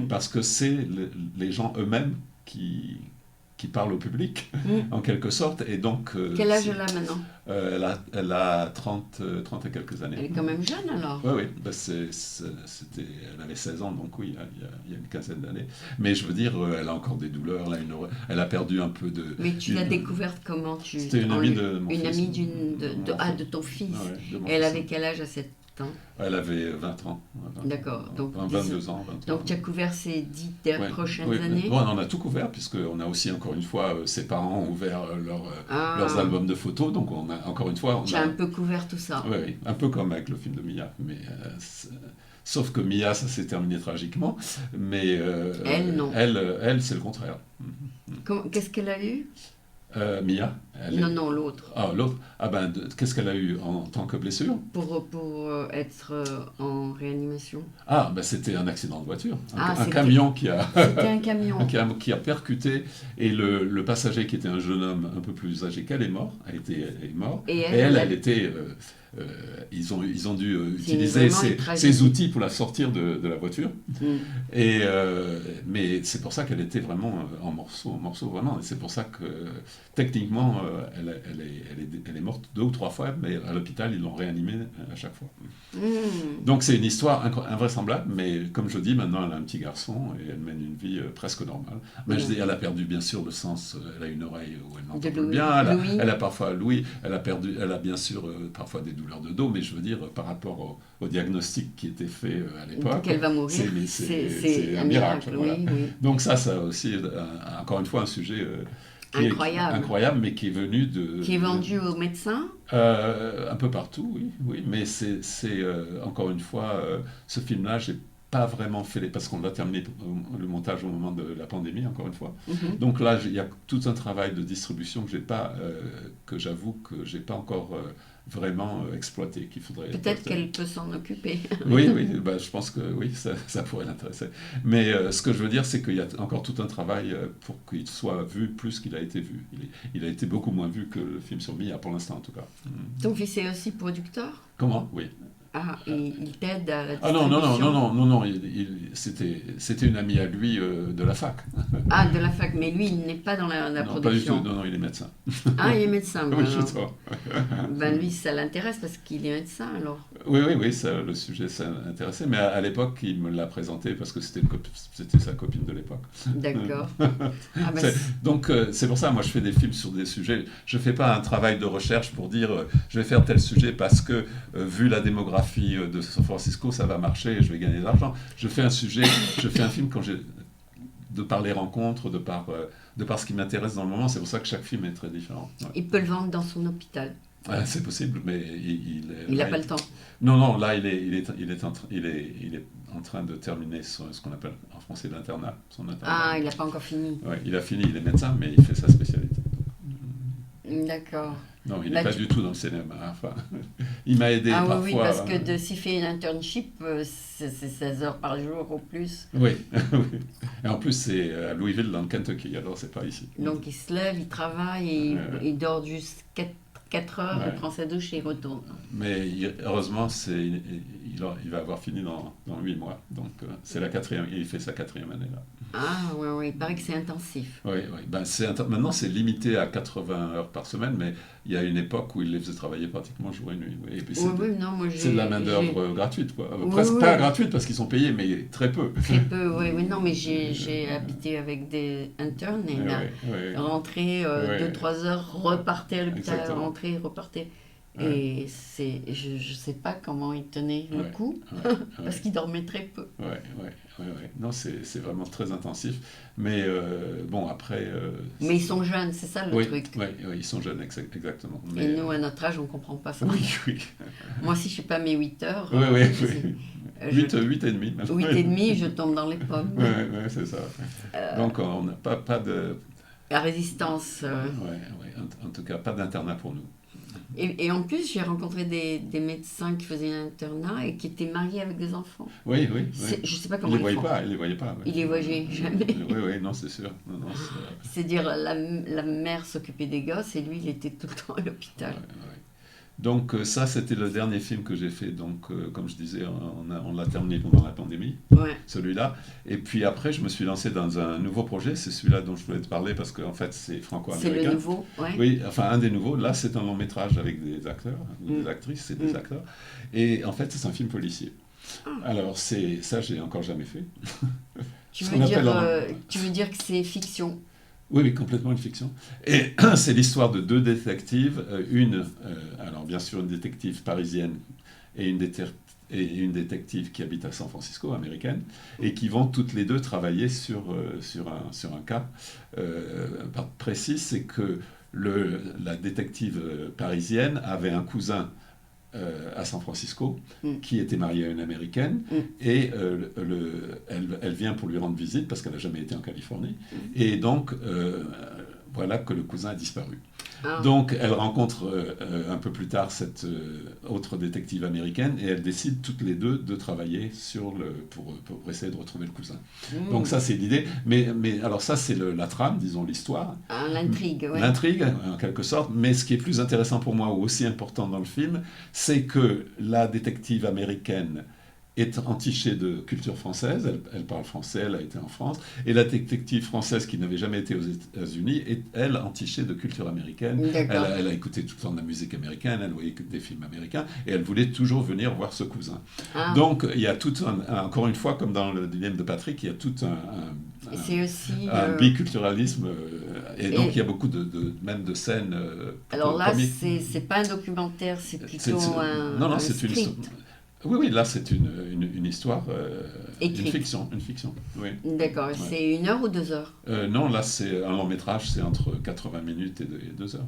parce que c'est les gens eux-mêmes qui parle au public, en quelque sorte, et donc... Quel âge elle a maintenant? Elle a 30 et quelques années. Elle est quand même jeune, alors? Oui, elle avait 16 ans, donc oui, il y a une quinzaine d'années. Mais je veux dire, elle a encore des douleurs, elle a perdu un peu de... Mais tu l'as découverte comment? C'était une amie de mon fils. Une amie de ton fils. Et elle avait quel âge à cette temps? Elle avait 20 ans. D'accord. Donc, 22 ans. 23 donc tu as couvert ces 10 prochaines années? Bon, on a tout couvert, puisqu'on a aussi, encore une fois, ses parents ont ouvert leurs albums de photos, donc on a, encore une fois... Tu as un peu couvert tout ça? Oui, un peu comme avec le film de Mia, mais... Sauf que Mia, ça s'est terminé tragiquement, mais... elle, non. Elle, c'est le contraire. Qu'est-ce qu'elle a eu? Mia. Non, l'autre. Ah, l'autre. Qu'est-ce qu'elle a eu en tant que blessure? Pour être en réanimation. C'était un accident de voiture. Un camion qui a... C'était un camion. qui a percuté, et le passager, qui était un jeune homme un peu plus âgé qu'elle, est mort. Et elle était... ils ont dû utiliser ces outils pour la sortir de la voiture. Mais c'est pour ça qu'elle était vraiment en morceaux, vraiment. Et c'est pour ça que techniquement, elle est morte 2 ou 3 fois, mais à l'hôpital, ils l'ont réanimée à chaque fois. Donc c'est une histoire invraisemblable, mais comme je dis, maintenant elle a un petit garçon et elle mène une vie presque normale. Mais je dis, elle a perdu bien sûr le sens, elle a une oreille où elle n'entend plus bien, elle a parfois l'ouïe, elle a bien sûr parfois des douleurs de dos, mais je veux dire, par rapport au diagnostic qui était fait à l'époque, qu'elle va mourir, c'est un miracle. Voilà. Oui. Donc ça aussi, encore une fois, un sujet incroyable, mais qui est venu de... Qui est vendu aux médecins? Un peu partout, oui. Mais c'est encore une fois, ce film-là, j'ai pas vraiment fait parce qu'on a terminé le montage au moment de la pandémie, encore une fois. Donc là, il y a tout un travail de distribution que j'avoue que j'ai pas encore vraiment exploité, qu'il faudrait... Peut-être qu'elle peut s'en occuper. Oui, je pense que oui, ça pourrait l'intéresser. Mais ce que je veux dire, c'est qu'il y a encore tout un travail pour qu'il soit vu plus qu'il a été vu. Il a été beaucoup moins vu que le film sur Mia, pour l'instant en tout cas. Ton fils est aussi producteur? Comment? Oui. Ah, et il t'aide à la Ah distribution? non, c'était une amie à lui de la fac. Ah, de la fac, mais lui, il n'est pas dans la Non, pas du tout, production. non, il est médecin. Ah, il est médecin, Oui, ben je alors. vois. Ben lui, ça l'intéresse parce qu'il est médecin, alors. Oui, ça, le sujet, ça m'intéressait, mais à l'époque, il me l'a présenté parce que c'était sa copine de l'époque. D'accord. Ah ben, Donc, c'est pour ça, moi, je fais des films sur des sujets. Je ne fais pas un travail de recherche pour dire je vais faire tel sujet parce que, vu la démographie de San Francisco, ça va marcher et je vais gagner de l'argent. Je fais un film de par les rencontres, de par ce qui m'intéresse dans le moment. C'est pour ça que chaque film est très différent. Ouais. il peut le vendre dans son hôpital. C'est possible, mais Il n'a là, pas le temps. non, là, il est en train de terminer ce qu'on appelle en français l'internat, son internat. Ah, il n'a pas encore fini. Ouais, il a fini, il est médecin, mais il fait sa spécialité. D'accord. Non, il n'est Bah, pas du tout dans le cinéma. Enfin, il m'a aidé ah oui, parfois. oui, parce que s'il fait une internship, c'est 16 heures par jour au plus. Oui, oui. Et en plus, c'est à Louisville, dans le Kentucky, alors c'est pas ici. Donc il se lève, il travaille, et il dort juste 4 heures, Ouais. il prend sa douche et il retourne. Mais heureusement, il va avoir fini dans 8 mois. Donc c'est la quatrième, il fait sa 4e année là. Ah oui, oui, il paraît que c'est intensif. Oui. Ben, maintenant, c'est limité à 80 heures par semaine, mais il y a une époque où il les faisait travailler pratiquement jour et nuit. Oui. Et puis Oui, non, moi c'est de la main-d'œuvre gratuite, quoi. Oui, Presque oui. pas gratuite parce qu'ils sont payés, mais très peu. Très peu, oui, non, mais j'ai habité avec des internes et Oui. rentrer Ouais. 2-3 heures, repartait à l'hôpital, Exactement. rentrer, repartait. Ouais. Et je sais pas comment il tenait le coup, parce qu'il dormait très peu. Ouais. Non, c'est vraiment très intensif. Mais bon, après. Mais ils sont jeunes, c'est ça le truc. Oui, ils sont jeunes, exactement. Et nous, à notre âge, on comprend pas ça. Oui. Moi, si je fais pas mes 8 heures, Oui. 8 et demi. 8 et demi, je tombe dans les pommes. Oui, c'est ça. Donc, on n'a pas de. La résistance. En tout cas, pas d'internat pour nous. Et en plus, j'ai rencontré des médecins qui faisaient un internat et qui étaient mariés avec des enfants. Oui. Je sais pas comment ils font. Il les voyait pas. Ils les voyaient jamais. Oui, non, c'est sûr. Non, C'est-à-dire, la mère s'occupait des gosses et lui, il était tout le temps à l'hôpital. Ouais. Donc ça, c'était le dernier film que j'ai fait. Donc, comme je disais, on l'a terminé pendant la pandémie, celui-là. Et puis après, je me suis lancé dans un nouveau projet. C'est celui-là dont je voulais te parler parce qu'en fait, c'est franco-américain. C'est le nouveau, Oui, enfin, un des nouveaux. Là, c'est un long métrage avec des acteurs, des actrices et des acteurs. Et en fait, c'est un film policier. Alors, ça, j'ai encore jamais fait. Tu veux dire que c'est fiction? Oui, complètement une fiction. Et c'est l'histoire de 2 détectives, alors bien sûr une détective parisienne et une détective qui habite à San Francisco, américaine, et qui vont toutes les deux travailler sur un cas précis. C'est que la détective parisienne avait un cousin à San Francisco, qui était marié à une américaine, et elle vient pour lui rendre visite parce qu'elle n'a jamais été en Californie, et donc voilà que le cousin a disparu. Donc elle rencontre un peu plus tard cette autre détective américaine et elles décident toutes les deux de travailler pour essayer de retrouver le cousin. Donc ça c'est l'idée, mais alors ça c'est la trame, disons l'histoire. L'intrigue, oui. L'intrigue en quelque sorte, mais ce qui est plus intéressant pour moi ou aussi important dans le film, c'est que la détective américaine est entichée de culture française, elle parle français, elle a été en France, et la détective française qui n'avait jamais été aux États-Unis est, elle, entichée de culture américaine. Elle a écouté tout le temps de la musique américaine, elle voyait des films américains, et elle voulait toujours venir voir ce cousin. Donc, il y a tout encore une fois, comme dans le dilemme de Patrick, il y a tout un biculturalisme, et donc il y a beaucoup même de scènes alors là, comiques. C'est pas un documentaire, c'est plutôt un c'est script. une histoire. Oui, là c'est une histoire, une fiction, oui. D'accord, c'est 1 heure ou 2 heures? Non, là c'est un long métrage, c'est entre 80 minutes et 2 heures.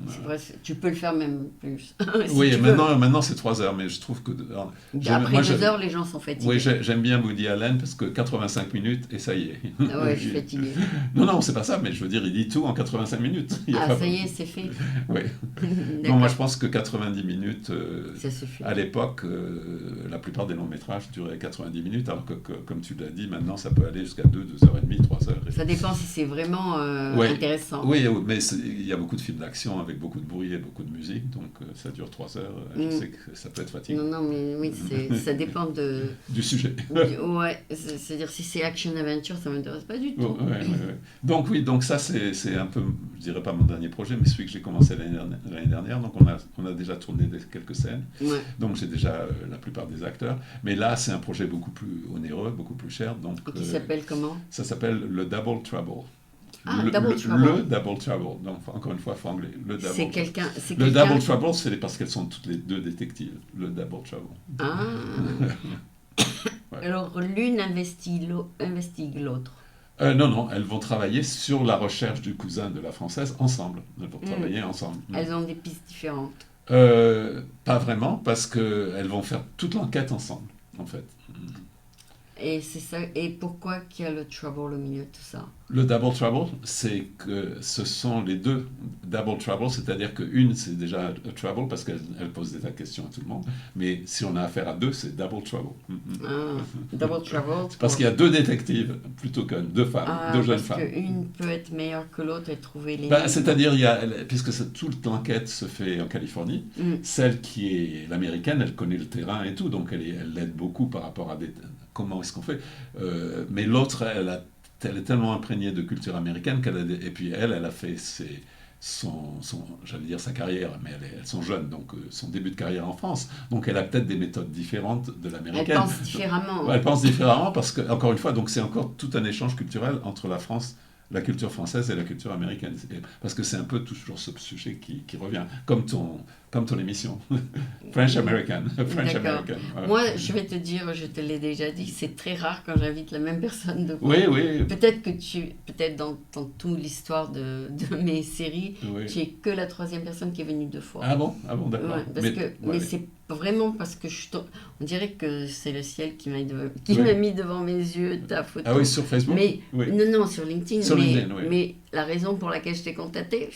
C'est vrai, tu peux le faire même plus. Oui, maintenant c'est 3 heures, mais je trouve que... Après 2 heures, les gens sont fatigués. Oui, j'aime bien Woody Allen parce que 85 minutes et ça y est. Ah ouais, je suis fatiguée. Non, c'est pas ça, mais je veux dire, il dit tout en 85 minutes. Ça y est, c'est fait. Oui. Non, moi je pense que 90 minutes, ça suffit. à l'époque... la plupart des longs métrages duraient 90 minutes, alors que comme tu l'as dit, maintenant ça peut aller jusqu'à 2h30, 3h. Ça dépend si c'est vraiment intéressant. Oui, mais il y a beaucoup de films d'action avec beaucoup de bruit et beaucoup de musique, donc ça dure 3 heures. Je sais que ça peut être fatigant. Non, mais oui, ça dépend du sujet. Ouais, c'est-à-dire si c'est action-aventure, ça ne m'intéresse pas du tout. Ouais. Donc ça c'est un peu, je dirais pas mon dernier projet, mais celui que j'ai commencé l'année dernière. Donc on a déjà tourné quelques scènes. Ouais. Donc j'ai déjà la plupart des acteurs. Mais là c'est un projet beaucoup plus onéreux, beaucoup plus cher. Donc, qui s'appelle comment? Ça s'appelle le Double Trouble. Double Trouble. Le Double Trouble. Donc encore une fois, il faut anglais. Le Double Trouble, c'est parce qu'elles sont toutes les deux détectives. Le Double Trouble. Ah. Ouais. Alors l'une investigue l'autre. Non, elles vont travailler sur la recherche du cousin de la Française ensemble. Elles vont travailler ensemble. Elles ont des pistes différentes. Pas vraiment, parce qu'elles vont faire toute l'enquête ensemble, en fait. Et c'est ça. Et pourquoi qu'il y a le trouble au milieu de tout ça? Le double trouble, c'est que ce sont les deux double trouble, c'est-à-dire qu'une, c'est déjà a trouble parce qu'elle pose des tas de questions à tout le monde, mais si on a affaire à deux, c'est double trouble. Double trouble. C'est parce qu'il y a deux détectives plutôt que deux femmes, deux jeunes femmes. Parce qu'une peut être meilleure que l'autre et trouver les... c'est-à-dire, puisque toute l'enquête se fait en Californie, celle qui est l'américaine, elle connaît le terrain et tout, donc elle l'aide beaucoup par rapport à comment est-ce qu'on fait. Mais l'autre, elle est tellement imprégnée de culture américaine et puis elle a fait j'allais dire sa carrière, mais elles sont jeunes, donc son début de carrière en France. Donc elle a peut-être des méthodes différentes de l'américaine. Elle pense différemment. Elle pense différemment parce que, encore une fois, donc c'est encore tout un échange culturel entre la France, la culture française et la culture américaine. Parce que c'est un peu toujours ce sujet qui revient, comme ton émission. French American. Moi, je vais te dire, je te l'ai déjà dit, c'est très rare quand j'invite la même personne de Oui. Peut-être dans toute l'histoire de mes séries, tu es que la troisième personne qui est venue 2 fois. Ah bon, d'accord. Mais c'est vraiment parce que on dirait que c'est le ciel qui m'a mis devant mes yeux ta photo. Ah oui, sur Facebook. Mais non, sur LinkedIn. Mais la raison pour laquelle je t'ai contacté,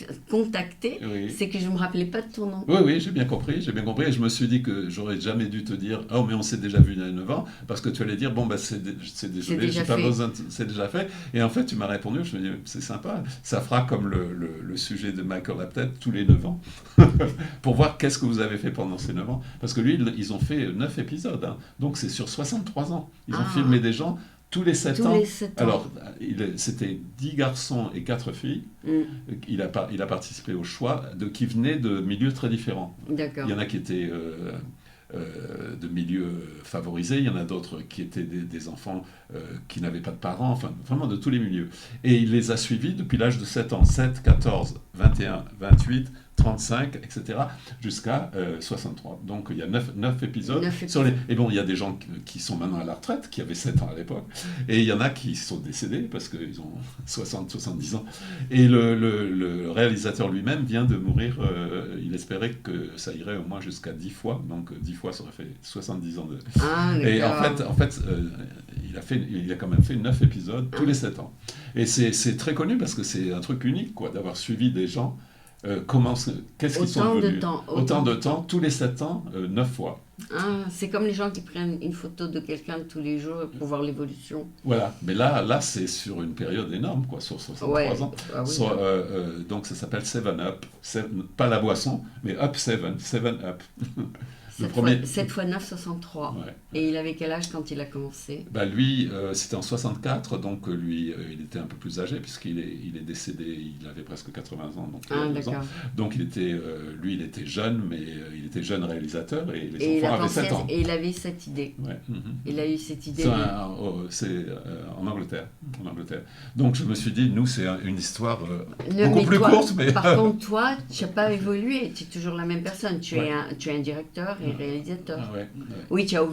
c'est que je ne me rappelais pas de ton nom. Oui, j'ai bien compris. Et je me suis dit que j'aurais jamais dû te dire « Oh, mais on s'est déjà vu il y a 9 ans », parce que tu allais dire « Bon, désolé, j'ai pas besoin, c'est déjà fait ». Et en fait, tu m'as répondu, je me dis « C'est sympa, ça fera comme le sujet de Michael Apted tous les 9 ans, pour voir qu'est-ce que vous avez fait pendant ces 9 ans ». Parce que lui, ils ont fait 9 épisodes, hein. Donc c'est sur 63 ans. Ils ont filmé des gens tous les 7 ans. Alors, c'était 10 garçons et 4 filles. Il a participé au choix qui venaient de milieux très différents. D'accord. Il y en a qui étaient de milieux favorisés, il y en a d'autres qui étaient des enfants qui n'avaient pas de parents, enfin vraiment de tous les milieux. Et il les a suivis depuis l'âge de 7 ans, 7, 14, 21, 28, 35, etc., jusqu'à 63. Donc il y a 9 épisodes. Et bon, il y a des gens qui sont maintenant à la retraite, qui avaient 7 ans à l'époque, et il y en a qui sont décédés parce qu'ils ont 60, 70 ans. Et le réalisateur lui-même vient de mourir, il espérait que ça irait au moins jusqu'à 10 fois, donc 10 fois ça aurait fait 70 ans de... Et en fait il a quand même fait 9 épisodes tous les 7 ans. Et c'est très connu parce que c'est un truc unique, quoi, d'avoir suivi des gens. Qu'est-ce qu'ils sont devenus? Autant de temps, tous les 7 ans, 9 fois. C'est comme les gens qui prennent une photo de quelqu'un tous les jours pour voir l'évolution. Voilà, mais là c'est sur une période énorme, quoi, sur 63 ans. Donc ça s'appelle 7 Up, pas la boisson, mais Up 7 Up. 7 fois 9, 63. Ouais. Et il avait quel âge quand il a commencé? Lui, c'était en 64, donc lui, il était un peu plus âgé, puisqu'il est décédé, il avait presque 80 ans. Donc il était jeune, mais il était jeune réalisateur, et les enfants avaient 7 ans. Et il avait cette idée. Ouais. Il a eu cette idée. C'est en Angleterre. Donc je me suis dit, nous, c'est une histoire beaucoup plus courte. Mais... Par contre, toi, tu n'as pas évolué, tu es toujours la même personne. Tu es un directeur et réalisateur. Oui, tu as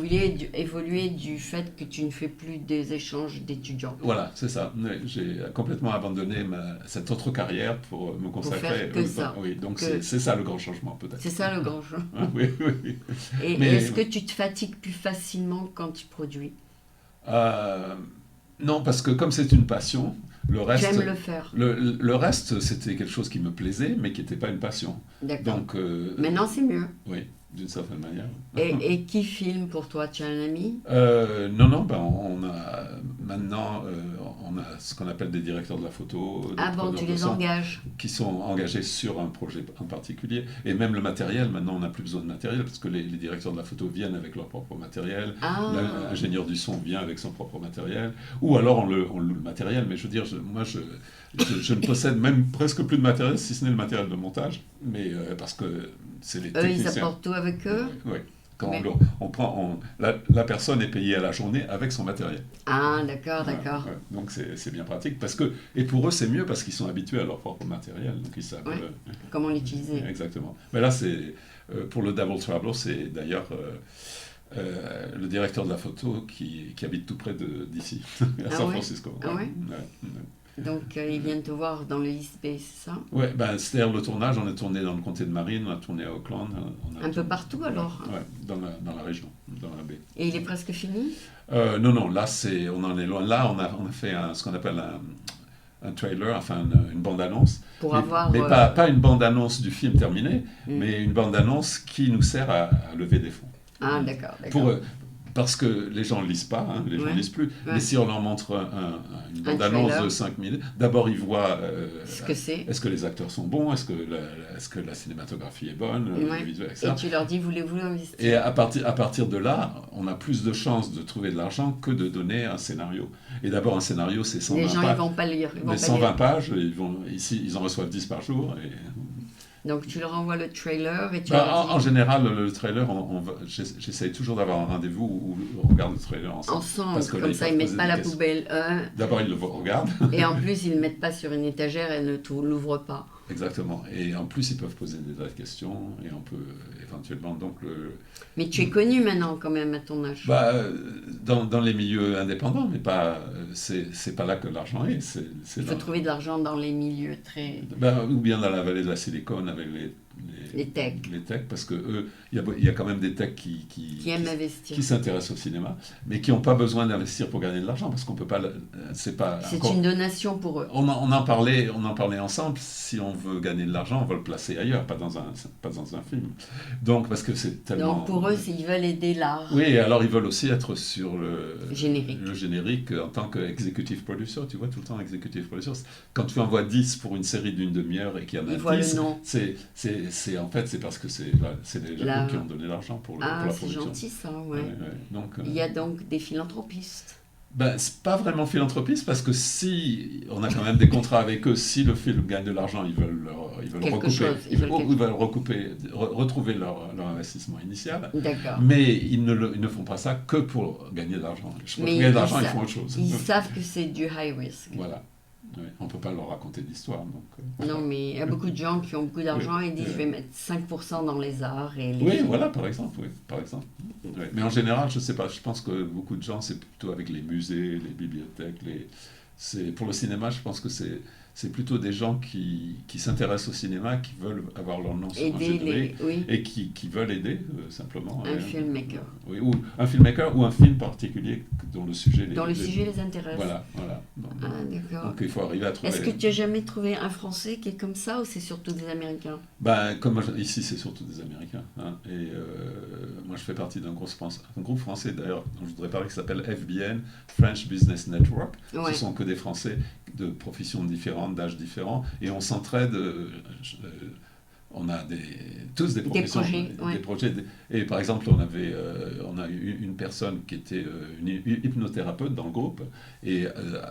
évolué du fait que tu ne fais plus des échanges d'étudiants. Voilà, c'est ça. J'ai complètement abandonné cette autre carrière pour me consacrer. Pour faire que ça. Oui, donc c'est ça le grand changement, peut-être. C'est ça le grand changement. Oui. Et est-ce que tu te fatigues plus facilement quand tu produis? Non, parce que comme c'est une passion, le reste... J'aime le faire. Le reste, c'était quelque chose qui me plaisait, mais qui n'était pas une passion. D'accord. Donc, maintenant, c'est mieux. Oui. d'une certaine manière. Et qui filme pour toi? Tu as un ami? Non, on a maintenant on a ce qu'on appelle des directeurs de la photo. Ah bon, tu les engages? Qui sont engagés sur un projet en particulier. Et même le matériel, maintenant on n'a plus besoin de matériel parce que les directeurs de la photo viennent avec leur propre matériel. L'ingénieur du son vient avec son propre matériel. Ou alors on loue le matériel. Mais je veux dire, moi je ne possède même presque plus de matériel, si ce n'est le matériel de montage. Mais parce que c'est les techniciens. Ils apportent tout avec eux? Oui. Quand la personne est payée à la journée avec son matériel. Ah, d'accord. Ouais. Donc c'est bien pratique. Et pour eux, c'est mieux parce qu'ils sont habitués à leur propre matériel. Donc ils savent comment l'utiliser. Exactement. Mais là, pour le Devil Traveler, c'est d'ailleurs le directeur de la photo qui habite tout près d'ici, à San Francisco. Ah ouais. Donc, ils viennent te voir dans le East Bay, c'est ça? Oui, c'est-à-dire le tournage, on a tourné dans le comté de Marin, on a tourné à Oakland. Un peu partout alors? Oui, dans la région, dans la baie. Et il est presque fini? Non, là, on en est loin. Là, on a fait ce qu'on appelle un trailer, enfin une bande-annonce. Mais pas une bande-annonce du film terminé, mais une bande-annonce qui nous sert à lever des fonds. Ah, d'accord. Parce que les gens ne lisent pas, les gens ne lisent plus. Mais si on leur montre une bande-annonce de 5 minutes, d'abord ils voient est-ce que les acteurs sont bons, est-ce que la cinématographie est bonne, le visuel, etc. Et tu leur dis, voulez-vous investir? Et à partir de là, on a plus de chances de trouver de l'argent que de donner un scénario. Et d'abord, un scénario, c'est 120 pages. Les gens, ils ne vont pas lire. Mais 120 pages, ils en reçoivent 10 par jour. Donc tu leur envoies le trailer et tu en général, le trailer, j'essaye toujours d'avoir un rendez-vous où on regarde le trailer ensemble. Parce que comme ça, ils ne mettent pas la poubelle. D'abord, ils le regardent. Et en plus, ils ne le mettent pas sur une étagère et ne l'ouvrent pas. Exactement. Et en plus, ils peuvent poser des vraies questions et on peut éventuellement Mais tu es connu maintenant quand même à ton âge. Dans les milieux indépendants, mais c'est pas là que l'argent est. Il faut trouver de l'argent dans les milieux très... ou bien dans la vallée de la Silicon avec les techs, parce que il y a quand même des techs qui aiment investir, qui s'intéressent au cinéma, mais qui n'ont pas besoin d'investir pour gagner de l'argent, parce qu'on peut pas. C'est une donation pour eux. On en parlait ensemble. Si on veut gagner de l'argent, on va le placer ailleurs, pas dans un film. Donc parce que c'est tellement. Donc pour eux, ils veulent aider l'art. Oui, et alors ils veulent aussi être sur le générique en tant qu'executive producer. Tu vois tout le temps executive producer. Quand tu envoies 10 pour une série d'une demi-heure et qu'il y en a 10, en fait, c'est parce que c'est les gens qui ont donné l'argent pour la production. C'est gentil ça, ouais. Donc, il y a donc des philanthropistes. C'est pas vraiment philanthropiste parce que si on a quand même des contrats avec eux, si le film gagne de l'argent, ils veulent retrouver leur investissement initial. D'accord. Mais ils ne font pas ça que pour gagner de l'argent. Pour gagner de l'argent, ils font autre chose. Ils savent que c'est du high risk. Voilà. Oui, on ne peut pas leur raconter d'histoire. Non, mais il y a beaucoup de gens qui ont beaucoup d'argent et disent je vais mettre 5% dans les arts. Voilà, par exemple. Oui. Mais en général, je ne sais pas, je pense que beaucoup de gens, c'est plutôt avec les musées, les bibliothèques. Pour le cinéma, je pense que c'est plutôt des gens qui s'intéressent au cinéma, qui veulent avoir leur nom sur un générique et qui veulent aider, simplement. Un filmmaker. Oui, ou un filmmaker ou un film particulier dont le sujet les intéresse. Voilà. D'accord. Donc il faut arriver à trouver... Est-ce que tu as jamais trouvé un Français qui est comme ça ou c'est surtout des Américains? Comme ici, c'est surtout des Américains. Et moi, je fais partie d'un groupe français, d'ailleurs, dont je voudrais parler, qui s'appelle FBN, French Business Network. Ce sont que des Français de professions différentes, d'âges différents, et on s'entraide. On a tous des professions, des projets. Et par exemple, on a eu une personne qui était une hypnothérapeute dans le groupe, et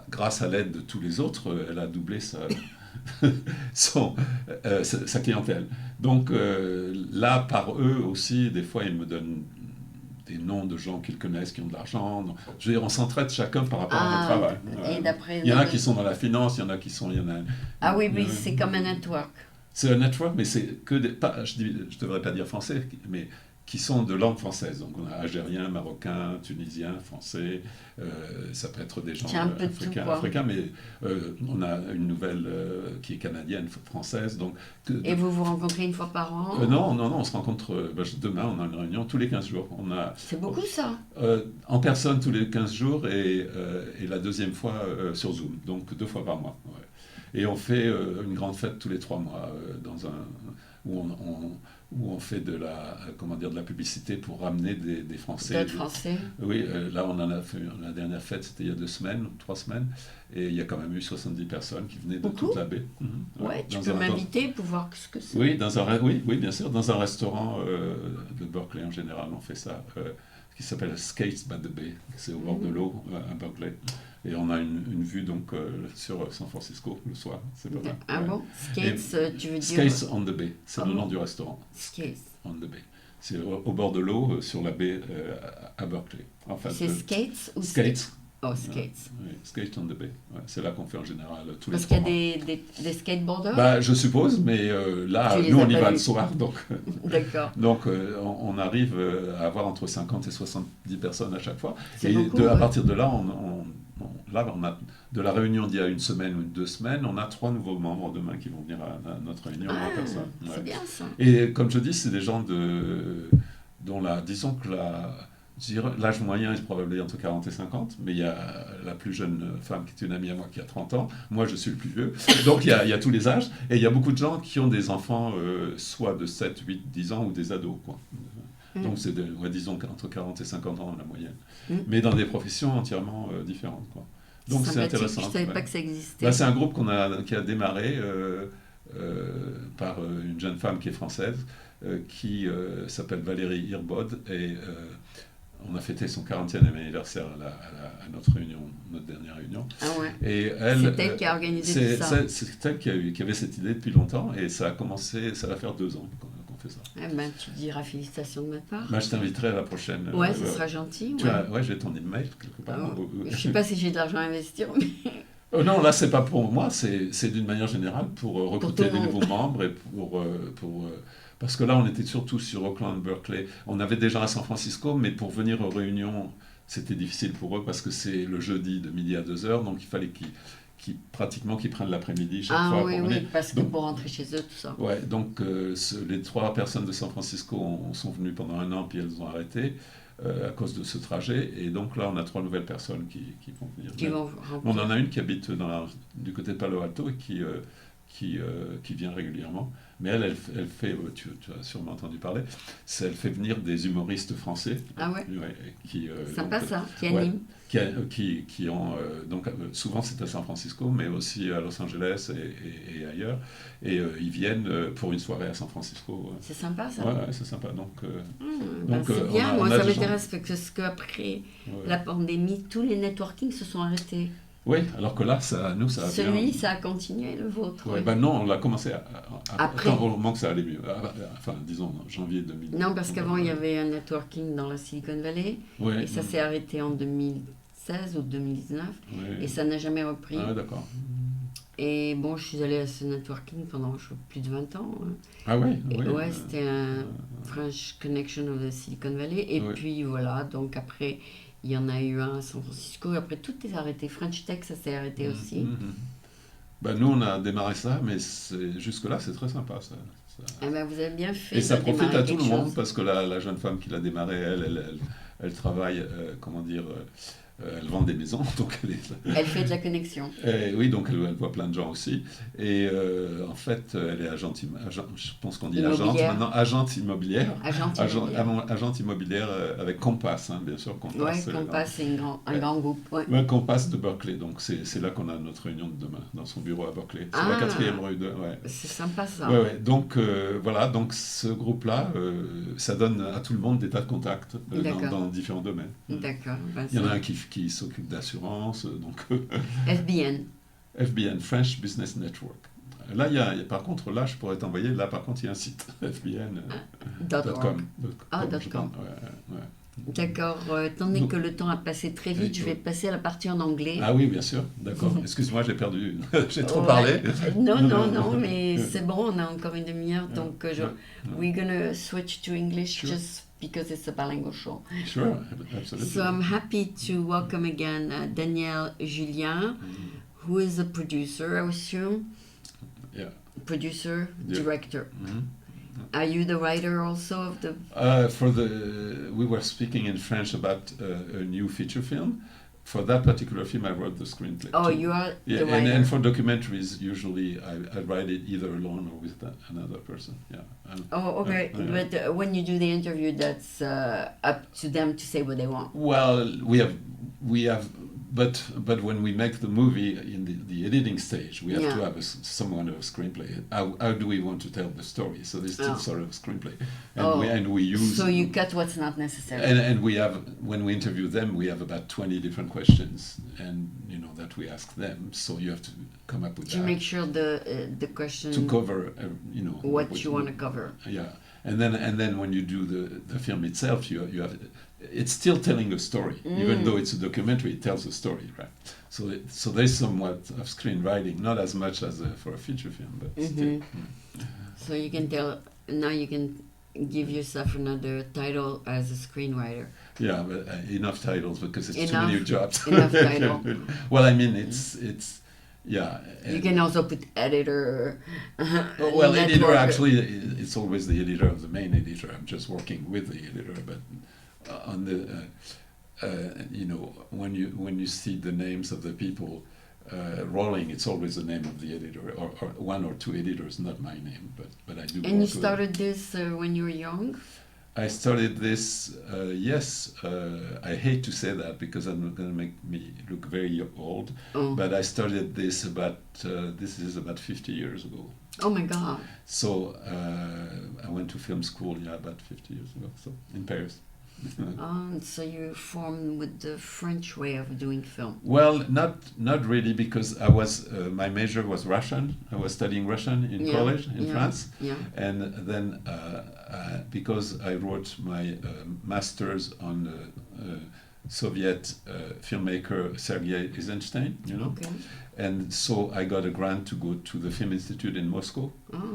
grâce à l'aide de tous les autres, elle a doublé sa clientèle. Donc là, par eux aussi, des fois, ils me donnent des noms de gens qu'ils connaissent, qui ont de l'argent. Je veux dire, on s'entraide chacun par rapport à notre travail. Il y en a qui sont dans la finance, il y en a qui sont... oui, c'est comme un network. C'est un network, mais c'est que je ne devrais pas dire français, mais qui sont de langue française. Donc on a algérien, marocain, tunisien, français, ça peut être des gens africains, mais on a une nouvelle qui est canadienne, française. Donc, et vous vous rencontrez une fois par an? Non, on se rencontre, demain on a une réunion tous les 15 jours. C'est beaucoup ça? En personne tous les 15 jours et la deuxième fois sur Zoom, donc 2 fois par mois. Ouais. Et on fait une grande fête tous les 3 mois où où on fait de la publicité pour ramener des Français. D'autres Français. Oui, là on en a fait, la dernière fête c'était il y a 2 semaines, 3 semaines, et il y a quand même eu 70 personnes qui venaient de toute la baie. Ouais, tu peux m'inviter pour voir ce que c'est. Oui, oui, bien sûr, dans un restaurant de Berkeley en général on fait ça, qui s'appelle Skates by the Bay, c'est au bord de l'eau à Berkeley. Et on a une vue donc sur San Francisco le soir, c'est pas mal. Ah bon? Skates, tu veux dire? Skates on the Bay, c'est le nom du restaurant. Skates. On the Bay. C'est au bord de l'eau, sur la baie à Berkeley. Enfin, c'est Skates ou Skates? Oh, Skates. Oui, Skates on the Bay. Ouais, c'est là qu'on fait en général tous les 3 mois. Parce qu'il y a des skateboarders? Bah, je suppose, mais là, nous, on y va le soir. Donc, d'accord. Donc on arrive à avoir entre 50 et 70 personnes à chaque fois. C'est beaucoup, à partir de là, on a, de la réunion d'il y a 1 semaine ou 2 semaines, on a 3 nouveaux membres demain qui vont venir à notre réunion en personne. Ouais. C'est bien ça. Et comme je dis, c'est des gens dont disons que l'âge moyen est probablement entre 40 et 50, mais il y a la plus jeune femme qui est une amie à moi qui a 30 ans, moi je suis le plus vieux, donc il y a tous les âges, et il y a beaucoup de gens qui ont des enfants soit de 7, 8, 10 ans ou des ados, quoi. Donc c'est, disons, entre 40 et 50 ans la moyenne, mais dans des professions entièrement différentes, quoi. Donc c'est intéressant. Je ne savais pas que ça existait. C'est un groupe qui a démarré par une jeune femme qui est française, qui s'appelle Valérie Hirbod, et on a fêté son 40e anniversaire à notre réunion, notre dernière réunion. Ah ouais. Et c'est elle qui a organisé tout ça. C'est elle qui avait cette idée depuis longtemps, et ça va faire 2 ans qu'on fait ça. Eh ben, tu diras félicitations de ma part. Je t'inviterai à la prochaine. Ouais, ce sera gentil. J'ai ton email quelque part. Je ne sais pas si j'ai de l'argent à investir, mais... non, là, c'est pas pour moi, c'est d'une manière générale pour recruter des nouveaux membres et parce que là, on était surtout sur Oakland, Berkeley. On avait des gens à San Francisco, mais pour venir aux réunions, c'était difficile pour eux parce que c'est le jeudi de midi à 2h, donc il fallait qu'ils prennent l'après-midi chaque fois. Oui, parce que pour rentrer chez eux, tout ça. Ouais, donc les 3 personnes de San Francisco sont venues pendant 1 an, puis elles ont arrêté à cause de ce trajet. Et donc là, on a 3 nouvelles personnes qui vont venir. On en a une qui habite du côté de Palo Alto et qui vient régulièrement. Mais elle fait, tu as sûrement entendu parler, elle fait venir des humoristes français. Ah ouais, sympa donc, ça, qui animent. Qui ont, donc souvent c'est à San Francisco, mais aussi à Los Angeles et ailleurs. Et ils viennent pour une soirée à San Francisco. C'est sympa ça. Ouais, c'est sympa. Donc c'est bien, moi ça m'intéresse parce qu'après la pandémie, tous les networking se sont arrêtés. Oui, alors que là, ça a bien. Ça a continué, le vôtre. Ouais, non, on l'a commencé après. Au moment que ça allait mieux. Enfin, disons, janvier 2000. Non, parce qu'avant, il y avait un networking dans la Silicon Valley. Ouais, et ça s'est arrêté en 2016 ou 2019. Ouais. Et ça n'a jamais repris. Ah, d'accord. Et bon, je suis allée à ce networking pendant plus de 20 ans. Ah oui, ouais, c'était un French Connection of the Silicon Valley. Et puis voilà, donc après... Il y en a eu un à San Francisco, et après tout est arrêté. French Tech, ça s'est arrêté aussi. Nous, on a démarré ça, mais jusque-là, c'est très sympa. Ça. Vous avez bien fait. Et ça profite à tout le monde, parce que la jeune femme qui l'a démarré, elle travaille, elle vend des maisons, donc elle fait de la connexion. Oui, donc elle voit plein de gens aussi. Et en fait, elle est agente, je pense qu'on dit agente maintenant, agente immobilière. Agente immobilière avec Compass, hein, bien sûr. Compass, oui, Compass, c'est un grand groupe. Ouais, Compass de Berkeley, donc c'est là qu'on a notre réunion de demain, dans son bureau à Berkeley. C'est la 4e rue de... Ouais. C'est sympa ça. Ouais. Donc voilà, donc ce groupe-là, ça donne à tout le monde des tas de contacts dans différents domaines. D'accord. Il y en a un qui s'occupe d'assurance, donc... FBN, French Business Network. Là, par contre, là, je pourrais t'envoyer, là, par contre, il y a un site, fbn.com. .com. D'accord, étant donné que le temps a passé très vite, je vais passer à la partie en anglais. Ah oui, bien sûr, d'accord. Excuse-moi, j'ai perdu, j'ai trop parlé. Non, mais c'est bon, on a encore une demi-heure, donc we're gonna switch to English just because it's a bilingual show. Sure, absolutely. So I'm happy to welcome again Daniel Julien, who is a producer, I assume. Yeah. Producer, director. Are you the writer also of the... we were speaking in French about a new feature film For that particular film, I wrote the screenplay. Oh, too. you are yeah, the writer. And for documentaries, usually I write it either alone or with another person. Yeah. Okay. But when you do the interview, that's up to them to say what they want. Well, we have, but when we make the movie in the editing stage, we have to have someone of a screenplay. How do we want to tell the story? So there's still sort of a screenplay, and we use. So you cut what's not necessary. And we have, when we interview them, we have about 20 different questions, and that we ask them. So you have to come up with to make sure the question to cover what you want to cover. Yeah, and then when you do the film itself, you have. It's still telling a story, even though it's a documentary. It tells a story, right? So there's somewhat of screenwriting, not as much as for a feature film, but still. So you can tell now. You can give yourself another title as a screenwriter. Yeah, but enough titles because it's too many jobs. Enough title. Well, I mean, it's. Yeah. You can also put editor. Well, editor actually, it's always the editor of the main editor. I'm just working with the editor, but. On the when you see the names of the people rolling, it's always the name of the editor or one or two editors, not my name, but I do. And you started this when you were young? I started this, yes. I hate to say that because I'm going to make me look very old, but I started this this is about 50 years ago. Oh my God! So I went to film school, about 50 years ago, so in Paris. So you formed with the French way of doing film? Well, not really, because I was my major was Russian. I was studying Russian in college in France, and then because I wrote my master's on Soviet filmmaker Sergei Eisenstein, Okay. And so I got a grant to go to the Film Institute in Moscow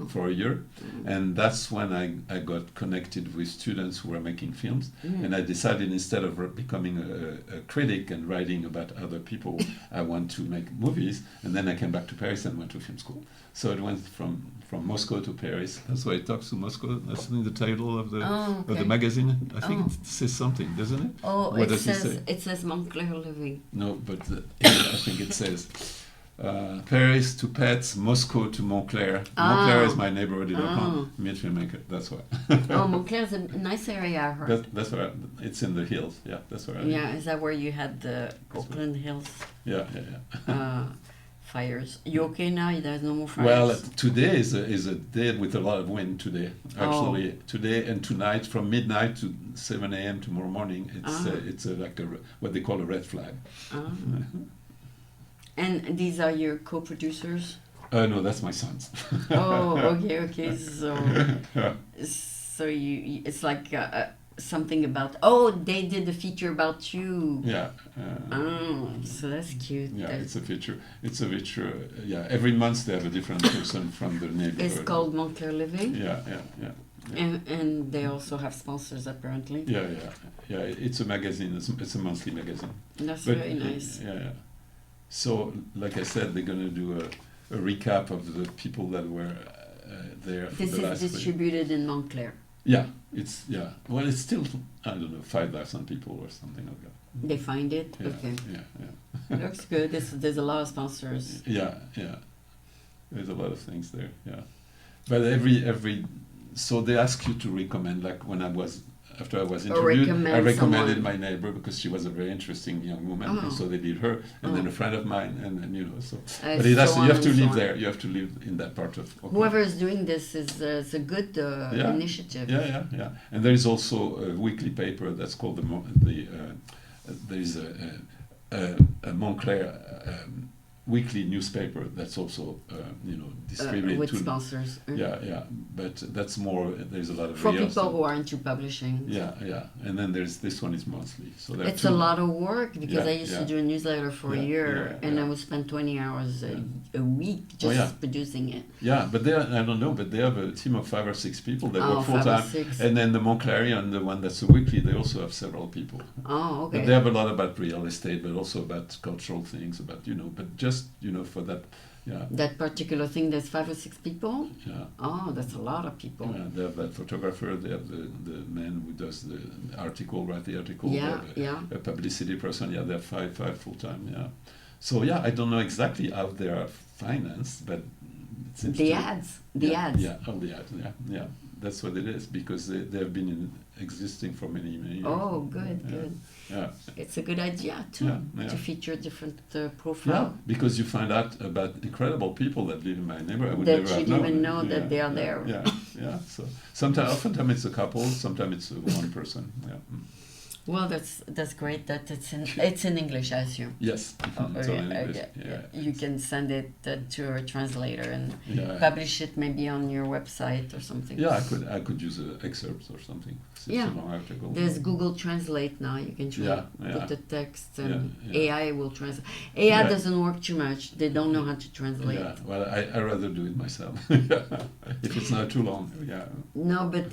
for a year. And that's when I got connected with students who were making films. And I decided, instead of becoming a critic and writing about other people, I want to make movies. And then I came back to Paris and went to film school. So it went from Moscow to Paris. That's why it talks to Moscow. That's in the title of the magazine. I think it says something, doesn't it? Oh, what it says Montclair Living. No, but I think it says Paris to Pets, Moscow to Montclair. Montclair is my neighborhood in Oakland. Meet filmmaker. That's why. Montclair is a nice area, I heard. That's where it's in the hills. Yeah, that's where. Is that where you had the Oakland Hills? Yeah. Fires. You okay now? There's no more fires. Well, today is a day with a lot of wind. Today, actually, today and tonight, from midnight to 7 a.m. tomorrow morning, it's like what they call a red flag. And these are your co-producers? No, that's my sons. Okay. So you it's like something about. They did a feature about you. Yeah. So that's cute. Yeah, it's a feature. Yeah, every month they have a different person from the neighborhood. It's called Montclair Living. Yeah. And they also have sponsors, apparently. Yeah. It's a magazine. It's a monthly magazine. That's very nice. Yeah. So, like I said, they're going to do a recap of the people that were there for the last. This is distributed in Montclair. Yeah, Well, it's still, I don't know, 5,000 people or something like that. They find it? Yeah, okay. Yeah. Looks good. There's a lot of sponsors. Yeah. There's a lot of things there. Yeah, but so they ask you to recommend. Like after I was interviewed, I recommended my neighbor because she was a very interesting young woman, and so they did her, and then a friend of mine, and so. But you have to live there. You have to live in that part of. Oakland. Whoever is doing this is a good initiative. Yeah. And there is also a weekly paper that's called there is a Montclair weekly newspaper that's also distributed with sponsors. Yeah, but that's more. There's a lot of for people who are into publishing. Yeah, and then there's this one is monthly. So it's a lot of work because I used to do a newsletter for a year, and I would spend 20 hours a week just producing it. Yeah, but I don't know, but they have a team of 5 or 6 people that work full time, and then the Montclairian, the one that's a weekly, they also have several people. Okay. But they have a lot about real estate, but also about cultural things, but just for that Yeah. That particular thing, there's 5 or 6 people? Yeah. Oh, that's a lot of people. Yeah, they have that photographer, they have the man who does the article, write the article, Yeah, a publicity person, they have five full-time, So I don't know exactly how they are financed, but it seems the ads. The ads. Yeah, the ads, yeah. That's what it is, because they have been existing for many years. Oh, good. Yeah. It's a good idea too, to feature different profiles. Yeah, because you find out about incredible people that live in my neighborhood. I would that never you have didn't even known. know that they are there. Yeah. So oftentimes it's a couple, sometimes it's one person. Yeah. Well, that's great that it's in English, I assume. Yes, it's all in English. You can send it to a translator and publish it maybe on your website or something. Yeah, I could use excerpts or something. There's Google Translate now. You can put the text and AI will translate. AI doesn't work too much. They don't know how to translate. Yeah, well, I rather do it myself if it's not too long. Yeah. No, but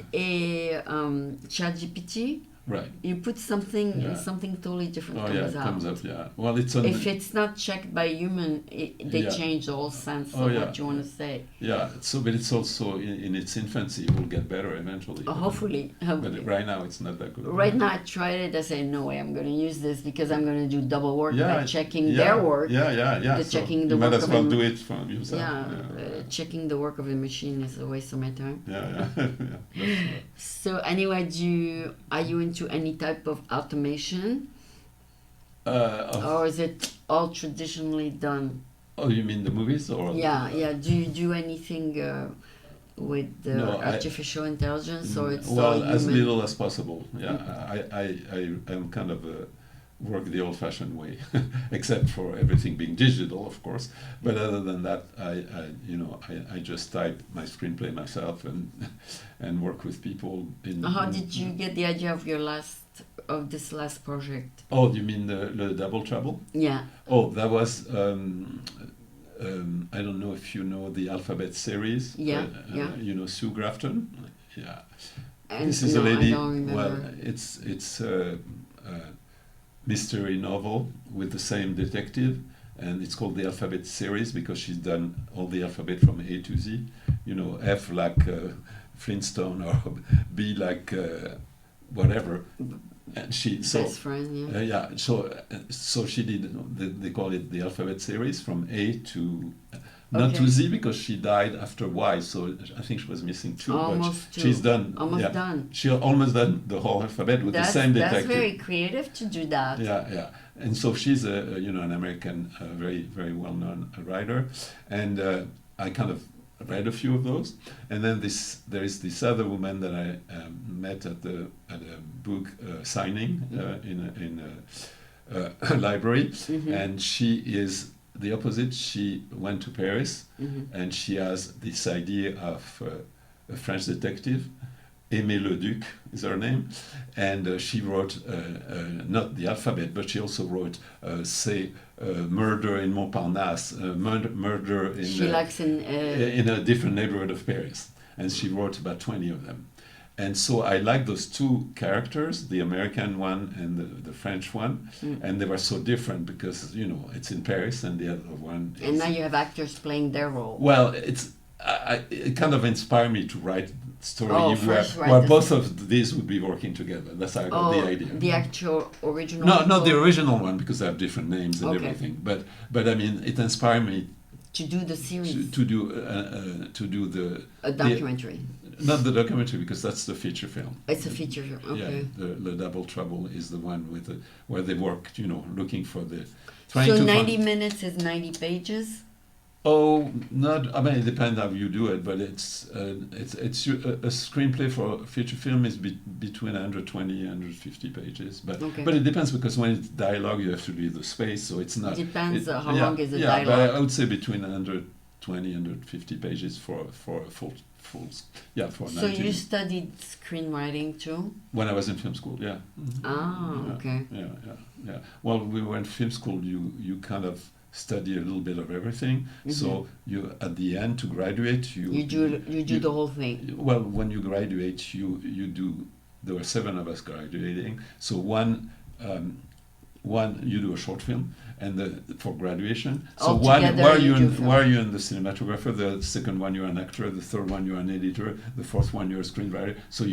ChatGPT. Right. You put something and something totally different comes up. Well, if it's not checked by human, they change the whole sense of what you want to say. Yeah. So, but it's also in its infancy. It will get better eventually. Hopefully. But right now, it's not that good. Right now, I tried it. I say, no way, I'm going to use this because I'm going to do double work by checking their work. Yeah. Checking the you work might as of well do it from yourself. Checking the work of a machine is a waste of my time. Yeah. So anyway, are you into any type of automation? Or is it all traditionally done? Oh, you mean the movies? Or Do you do anything with artificial intelligence, or it's all as human? little as possible? I'm kind of work the old-fashioned way, except for everything being digital, of course. But other than that, I just type my screenplay myself and work with people. How did you get the idea of this last project? Oh, do you mean the Double Trouble? Yeah. Oh, that was. I don't know if you know the Alphabet series. Yeah. You know Sue Grafton. Yeah. And this is a lady. I don't remember. Well, it's mystery novel with the same detective, and it's called the Alphabet series because she's done all the alphabet from A to Z. F like Flintstone, or B like whatever. And best friend, so she did. They call it the Alphabet series from A to not to Z because she died after Y. So I think she was missing 2. Almost 2. She's done. Almost done. She almost done the whole alphabet with the same detective. That's very creative to do that. Yeah. And so she's an American, very very well known writer, and I kind of read a few of those, and then there is this other woman that I met at a book signing in a library, and she is the opposite. She went to Paris, and she has this idea of a French detective. Aimée Leduc is her name, and she wrote not the alphabet, but she also wrote, Murder in Montparnasse, murder in a different neighborhood of Paris, and she wrote about 20 of them. And so I like those 2 characters, the American one and the French one, and they were so different because it's in Paris, and the other one. And now you have actors playing their role. Well, it kind of inspired me to write a story where both of these would be working together. That's how I got the idea. The actual original. No, not the original one because they have different names and everything. But I mean, it inspired me to do the series. To do a documentary. Not the documentary because that's the feature film. It's a feature film. Okay. Yeah, the Double Trouble is the one where they work, looking for the. So 90 minutes is 90 pages. Oh, not. I mean, it depends how you do it, but it's a screenplay for a feature film is between 120 and 150 pages. But it depends because when it's dialogue, you have to leave the space, so it's not. Depends how long is the dialogue. Yeah, but I would say between 120 and 150 pages for a full. For 90. So you studied screenwriting too? When I was in film school, yeah. Okay. Yeah. Well, we were in film school. You kind of study a little bit of everything. So you at the end to graduate you do the whole thing. Well, when you graduate you do. There were 7 of us graduating. So one one you do a short film, and for graduation. So Altogether, while you're in the cinematographer, the second one you're an actor, the third one you're an editor, the fourth one you're a screenwriter. So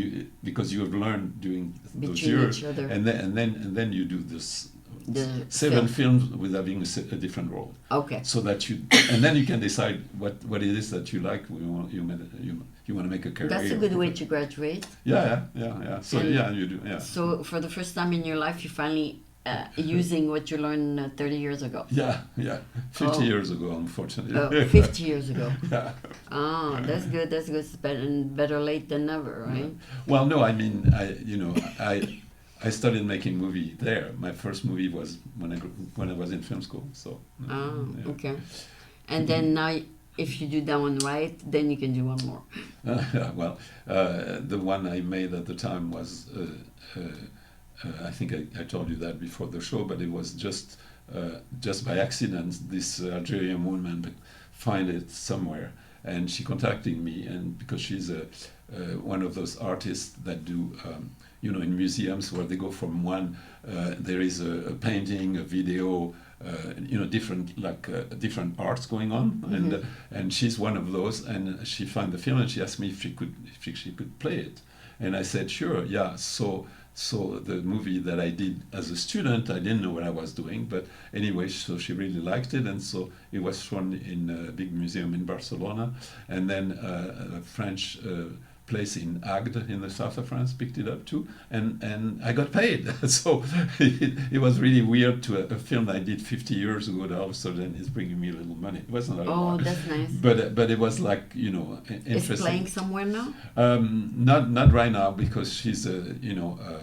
because you have learned during those years, and then you do this. The 7 films with having a different role. Okay. So that and then you can decide what it is that you like. You want to make a career. That's a good way to graduate. Yeah. So you do. Yeah. So for the first time in your life, you finally using what you learned 30 years ago. Yeah. 50 years ago, unfortunately. Oh, 50 years ago. Yeah. Oh, that's good. That's good. It's better late than never, right? Yeah. Well, no, I mean, I started making movie there. My first movie was when I was in film school. So. Okay. And then now, if you do that one right, then you can do one more. Well, the one I made at the time was, I think I told you that before the show, but it was just by accident. This Algerian woman find it somewhere, and she contacted me, and because she's one of those artists that do. In museums where they go from one, there is a painting, a video, different arts going on, mm-hmm. and she's one of those. And she found the film and she asked me if she could play it, and I said sure, yeah. So the movie that I did as a student, I didn't know what I was doing, but anyway, so she really liked it, and so it was shown in a big museum in Barcelona, and then a French. Place in Agde in the south of France picked it up too, and I got paid. So it was really weird to a film I did 50 years ago that all of a sudden is bringing me a little money. It wasn't a lot. Oh, that's nice. But it was like interesting. It's playing somewhere now. Not right now because she's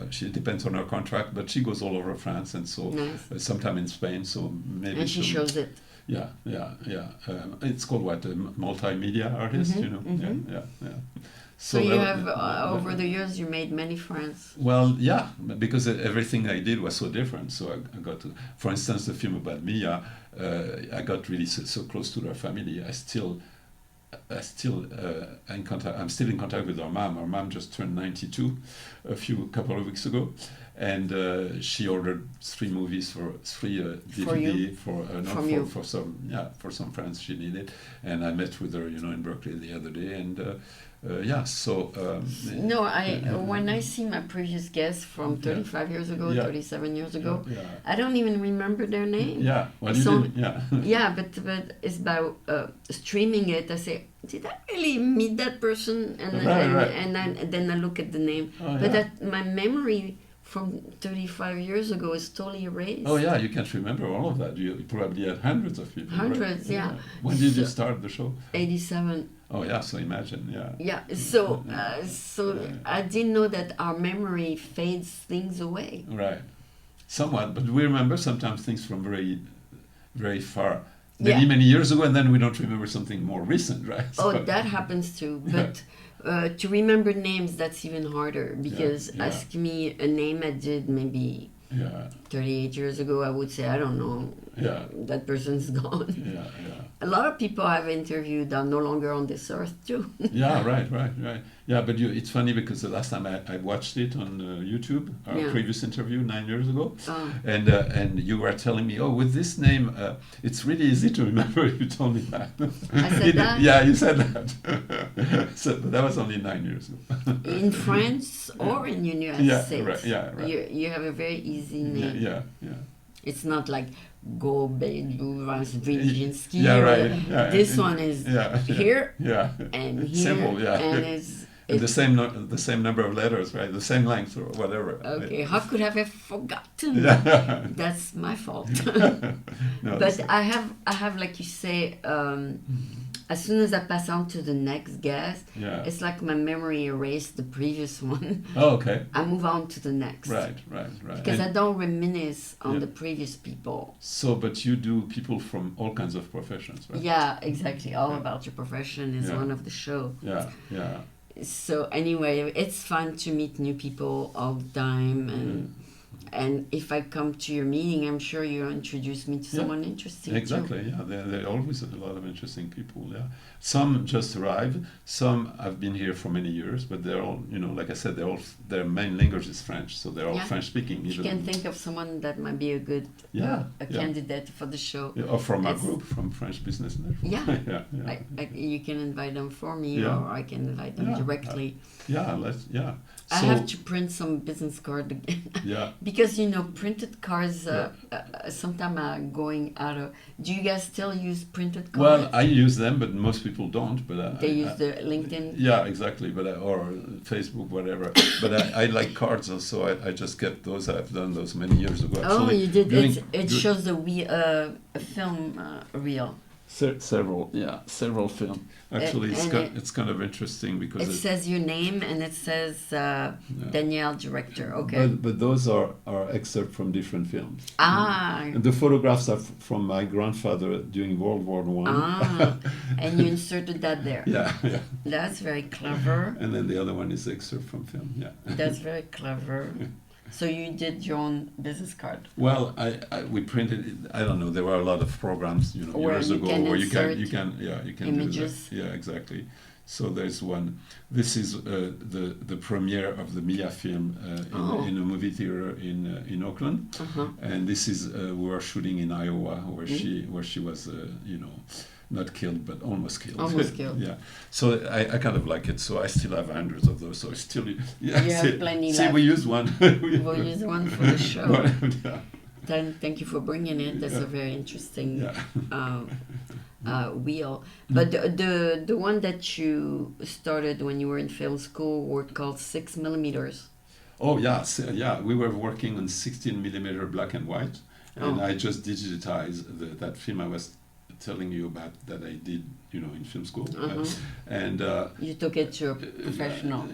she depends on her contract, but she goes all over France and so nice. Sometime in Spain. So maybe and she shows it. Yeah. It's called what, a multimedia artist, Mm-hmm. Yeah. So you have, over the years, you made many friends. Well, yeah, because everything I did was so different. So I got to, for instance, the film about Mia, I got really so close to her family. I'm still in contact with her mom. Her mom just turned 92 couple of weeks ago, and she ordered 3 movies for 3 DVD for some friends she needed, and I met with her, in Berkeley the other day, and when I see my previous guests from 35 years ago, 37 years ago, I don't even remember their name. Yeah, well, you did. Yeah. Yeah, but it's about streaming it. I say, did I really meet that person? And then I look at the name. But my memory from 35 years ago is totally erased. Oh yeah, you can't remember all of that. You probably had hundreds of people. Hundreds, right? yeah. When did you start the show? 87. Oh yeah, so imagine, yeah. Yeah, so I didn't know that our memory fades things away. Right, somewhat, but we remember sometimes things from very, very far, many years ago, and then we don't remember something more recent, right? So, that happens too, but to remember names, that's even harder, because ask me a name I did maybe 38 years ago, I would say, I don't know, that person's gone. A lot of people I've interviewed are no longer on this earth too. Right. Yeah, but it's funny because the last time I watched it on YouTube, our previous interview 9 years ago, and you were telling me, with this name, it's really easy to remember. You told me that. I said that? Yeah, you said that. So that was only 9 years ago. In France or in United States? Right. You have a very easy name. Yeah. It's not like Zdrzinski. This one is here and here. Simple, and it's the same number of letters, right? The same length or whatever. Okay, how could I have forgotten? That's my fault. No, but I have like you say, as soon as I pass on to the next guest, it's like my memory erased the previous one. Oh, okay. I move on to the next. Right. Because I don't reminisce on the previous people. So, but you do people from all kinds of professions, right? Yeah, exactly. All about your profession is one of the show. Yeah. So anyway, it's fun to meet new people all the time, and And if I come to your meeting, I'm sure you'll introduce me to someone interesting. Exactly. Too. Yeah, there are always a lot of interesting people. Yeah, some just arrived. Some have been here for many years, but they're all, like I said, their main language is French, so they're all French speaking. You can think of someone that might be a good candidate for the show. Yeah, or from our group, from French Business Network. Yeah. You can invite them for me, or I can invite them directly. I have to print some business card again. Because printed cards sometimes are going out of. Do you guys still use printed cards? Well, I use them, but most people don't. But they use the LinkedIn. Yeah, exactly. But or Facebook, whatever. But I like cards, so I just kept those. I've done those many years ago. Actually, you did. It shows a film reel. Several films. Actually, it's kind of interesting because it says your name and it says Danielle, director. Okay. But those are excerpts from different films. And the photographs are from my grandfather during World War I. And you inserted that there. Yeah. That's very clever. And then the other one is excerpt from film. Yeah. That's very clever. So you did your own business card? Well, we printed it. I don't know. There were a lot of programs, years ago where you can images. Do that. Yeah, exactly. So there's one. This is the premiere of the Mia film in a movie theater in Oakland, and this is we were shooting in Iowa where she was not killed, but almost killed. Almost killed. Yeah. So I kind of like it. So I still have hundreds of those. So I still. Yeah. You have plenty left. We use one. We'll use one for the show. Thank you for bringing it. That's a very interesting wheel. But the one that you started when you were in film school were called 6mm. Oh yeah, we were working on 16mm black and white, and I just digitized that film I was telling you about that I did, in film school, and you took it to a professional.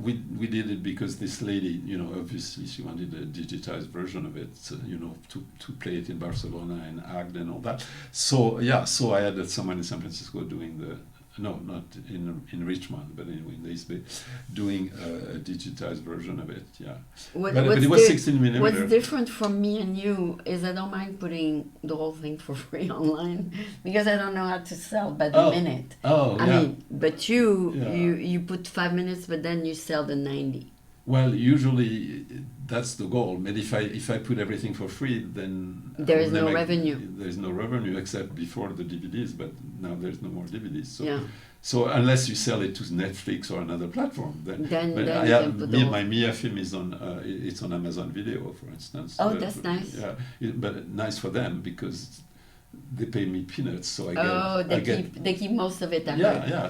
We did it because this lady, obviously she wanted a digitized version of it, to play it in Barcelona and Agde and all that. So I had someone in San Francisco doing not in Richmond, but anyway in the East Bay, doing a digitized version of it. Yeah, but it was 16mm. What's different from me and you is I don't mind putting the whole thing for free online because I don't know how to sell by the minute. I mean, but you put 5 minutes, but then you sell the 90. Well, usually that's the goal. But if I put everything for free, then there is no revenue. There is no revenue except before the DVDs. But now there's no more DVDs. So unless you sell it to Netflix or another platform, then my Mia film is on it's on Amazon Video, for instance. Oh, that's nice. Yeah, but nice for them because they pay me peanuts, so they keep most of it.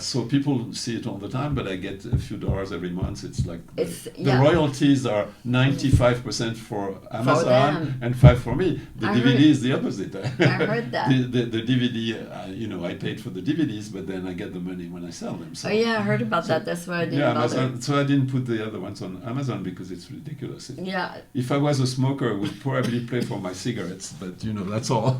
So people see it all the time, but I get a few dollars every month. It's like the royalties are 95% for Amazon and 5% for me. The DVD is the opposite. I heard that. the DVD, I paid for the DVDs, but then I get the money when I sell them. So, I heard about that. That's why I didn't bother. So I didn't put the other ones on Amazon because it's ridiculous. If I was a smoker, I would probably pay for my cigarettes, but that's all.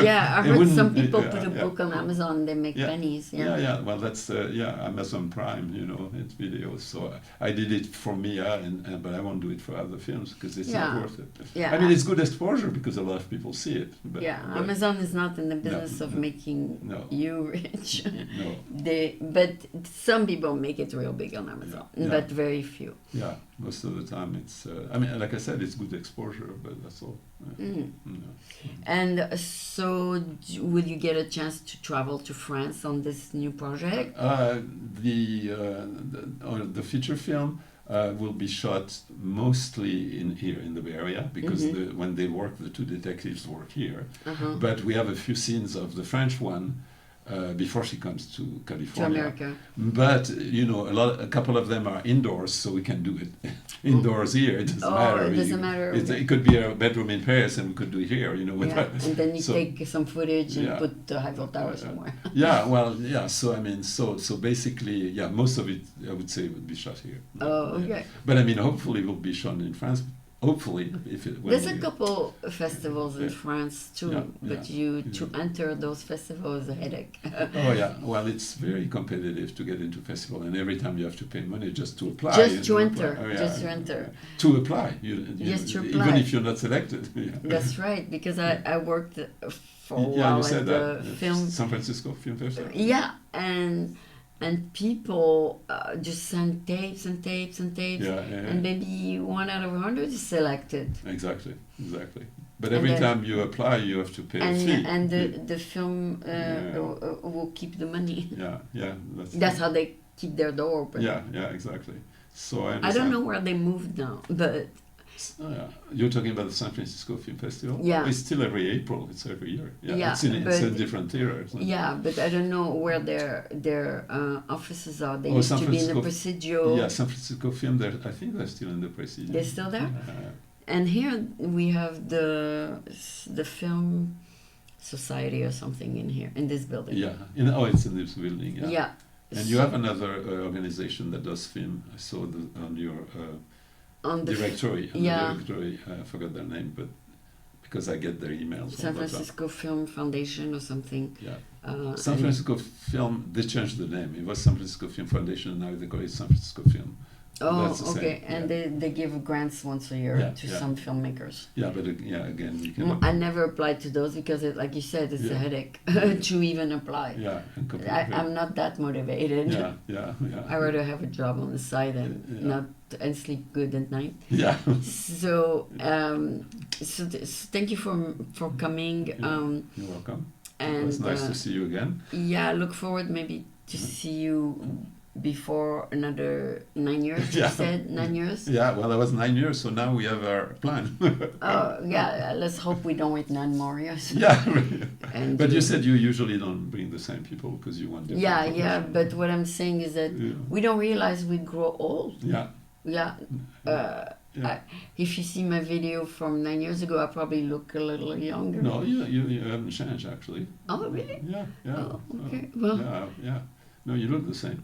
I heard some people put a book on Amazon, they make pennies. Well, that's Amazon Prime, it's videos. So I did it for Mia, but I won't do it for other films because it's not worth it. I mean, it's good exposure because a lot of people see it. But Amazon is not in the business of making you rich. No. But some people make it real big on Amazon, but very few. Yeah, most of the time it's, like I said, it's good exposure, but that's all. And so will you get a chance to travel to France on this new project? The feature film will be shot mostly here in the Bay Area because when they work, the two detectives work here. But we have a few scenes of the French one before she comes to California. To America. But a couple of them are indoors, so we can do it indoors here. It doesn't matter. It doesn't matter. It could be a bedroom in Paris, and we could do it here. And then you take some footage and put the Eiffel Tower somewhere. So basically, most of it I would say would be shot here. Okay. But hopefully it will be shot in France. hopefully, there's a couple festivals in France too, but to enter those festivals is a headache. Oh yeah, well, it's very competitive to get into festival, and every time you have to pay money just to apply. Just to enter. To apply. To apply. Even if you're not selected. That's right, because I worked for a while at the film San Francisco Film Festival. Yeah, and people just send tapes and maybe 1 out of 100 is selected. Exactly. But every time you apply, you have to pay a fee. And the film will keep the money. Yeah. That's how they keep their door open. Yeah, exactly. So I don't know where they moved now, but... You're talking about the San Francisco Film Festival? Yeah. It's still every April. It's every year. It's a different theater. Yeah, but I don't know where their offices are. They used to be in the Presidio. Yeah, San Francisco Film. I think they're still in the Presidio. They're still there? And here we have the Film Society or something in this building. Yeah. It's in this building. Yeah. And you have another organization that does film. I saw on your... on the directory, I forgot their name, but because I get their emails. San Francisco Film Foundation or something. Yeah. San Francisco Film, they changed the name. It was San Francisco Film Foundation, now they call it San Francisco Film. Oh, okay. And they give grants once a year to some filmmakers. Yeah, but again, you can... I never applied to those because, like you said, it's a headache to even apply. Yeah. I'm not that motivated. Yeah. I rather have a job on the side and sleep good at night. Yeah. So thank you for coming. You're welcome. And it was nice to see you again. Yeah, I look forward maybe to see you before another 9 years. You said 9 years. Yeah, well, that was 9 years, so now we have our plan. Let's hope we don't wait 9 more years. Yeah, but you said you usually don't bring the same people because you want different. Yeah, but what I'm saying is that we don't realize we grow old. Yeah. If you see my video from 9 years ago, I probably look a little younger. No, you haven't changed actually. Oh, really? Yeah. Oh, okay. Well. Yeah. No, you look the same.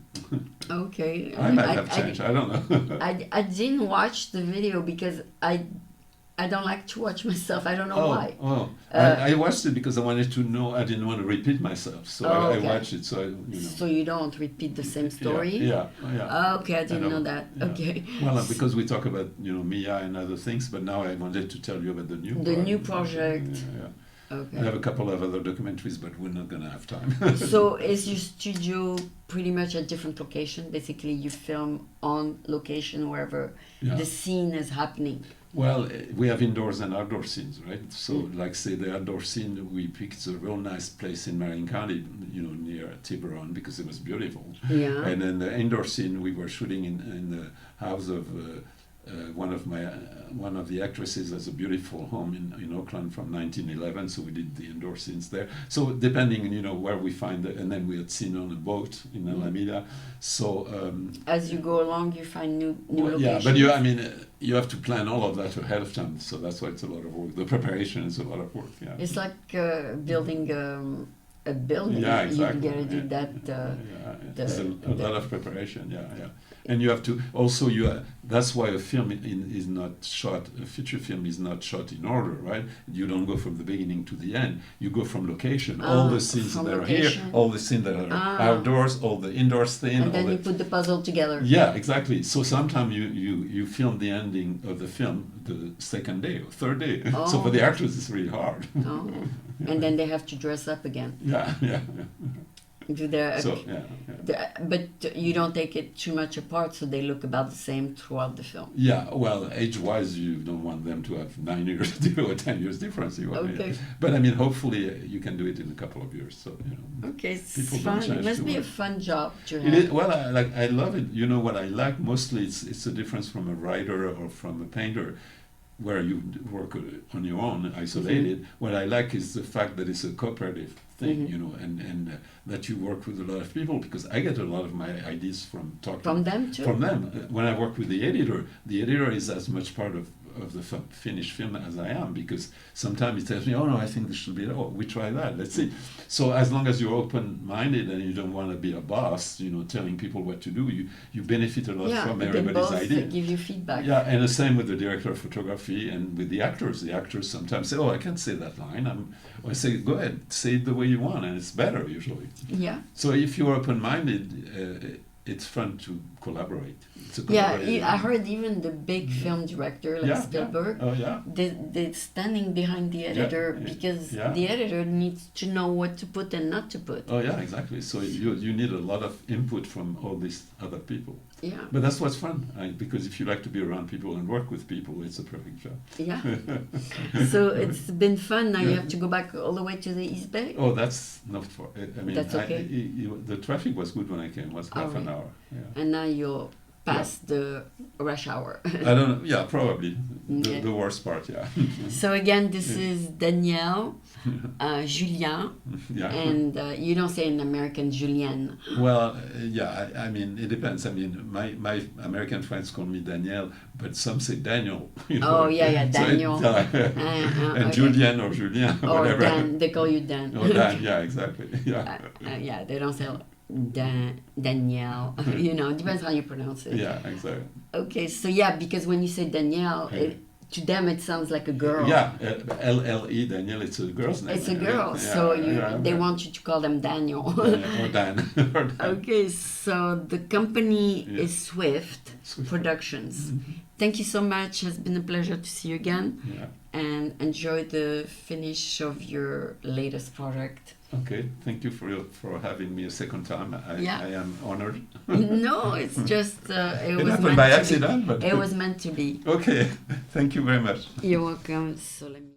Okay. I might have changed. I don't know. I didn't watch the video because I don't like to watch myself. I don't know why. I watched it because I wanted to know. I didn't want to repeat myself, so I watched it. So you don't repeat the same story. Yeah. Okay, I didn't know that. Yeah. Okay. Well, because we talk about Mia and other things, but now I wanted to tell you about the new project. Yeah. Okay. I have a couple of other documentaries, but we're not going to have time. So is your studio pretty much a different location? Basically, you film on location wherever the scene is happening. Well, we have indoors and outdoor scenes, right? So, like say the outdoor scene, we picked a real nice place in Marin County, near Tiburon, because it was beautiful. Yeah. And then the indoor scene, we were shooting in the house of one of the actresses has a beautiful home in Oakland from 1911, so we did the indoor scenes there. So depending, where we find it, and then we had seen on a boat in Alameda. So as you go along, you find new locations. Yeah, but you have to plan all of that ahead of time, so that's why it's a lot of work. The preparation is a lot of work. Yeah. It's like building a building. Yeah, exactly. You gotta do that. It's a lot of preparation. Yeah. And you have to also that's why a film is not shot. A feature film is not shot in order, right? You don't go from the beginning to the end. You go from location. All the scenes that are here, all the scenes that are outdoors, all the indoors things. And then you put the puzzle together. Yeah, exactly. So sometimes you film the ending of the film the second day or third day. So for the actors, it's really hard. And then they have to dress up again. Yeah. Do but you don't take it too much apart, so they look about the same throughout the film. Yeah, well, age-wise, you don't want them to have 9 years or 10 years difference. Okay. But hopefully you can do it in a couple of years. So Okay, it's fun. It must be a fun job to have. It is, well, I love it. What I like mostly it's a difference from a writer or from a painter, where you work on your own, isolated. Mm-hmm. What I like is the fact that it's a cooperative thing, and that you work with a lot of people, because I get a lot of my ideas from talking. From them too? From them. When I work with the editor is as much part of of the finished film as I am, because sometimes he tells me, oh no, I think this should be, oh, we try that, let's see. So as long as you're open-minded and you don't want to be a boss, telling people what to do, you benefit a lot from everybody's idea. Give you feedback. Yeah, and the same with the director of photography and with the actors. The actors sometimes say, oh, I can't say that line. I say, go ahead, say it the way you want, and it's better usually. Yeah. So if you're open-minded, it's fun to collaborate. I heard even the big film director like Spielberg, they're standing behind the editor because the editor needs to know what to put and not to put. Oh yeah, exactly. So you need a lot of input from all these other people. Yeah. But that's what's fun, because if you like to be around people and work with people, it's a perfect job. Yeah. So it's been fun. Now you have to go back all the way to the East Bay. Oh, that's not for. I mean, that's okay. The traffic was good when I came. It was half an hour. Yeah. And now you're past the rush hour. I don't know. Yeah, probably the worst part. Yeah. So again, this is Danielle, Julien, and you don't say in American Julien. Well, I mean, it depends. I mean, my American friends call me Danielle, but some say Daniel. Oh yeah, Daniel. So and Julien or Julien or whatever. Dan, they call you Dan. Oh, Dan. Yeah, exactly. Yeah. They don't say Danielle. Depends how you pronounce it. Yeah, exactly. Okay, so because when you say Danielle, to them it sounds like a girl. Yeah, LLE, Danielle, it's a girl's name. It's a girl, so they want you to call them Daniel. Or Dan. Okay, so the company is Swift Productions. Mm-hmm. Thank you so much. It's been a pleasure to see you again. Yeah. And enjoy the finish of your latest project. Okay, thank you for having me a second time. I am honored. No, it's just it happened by accident, but it was meant to be. Okay, thank you very much. You're welcome. So let me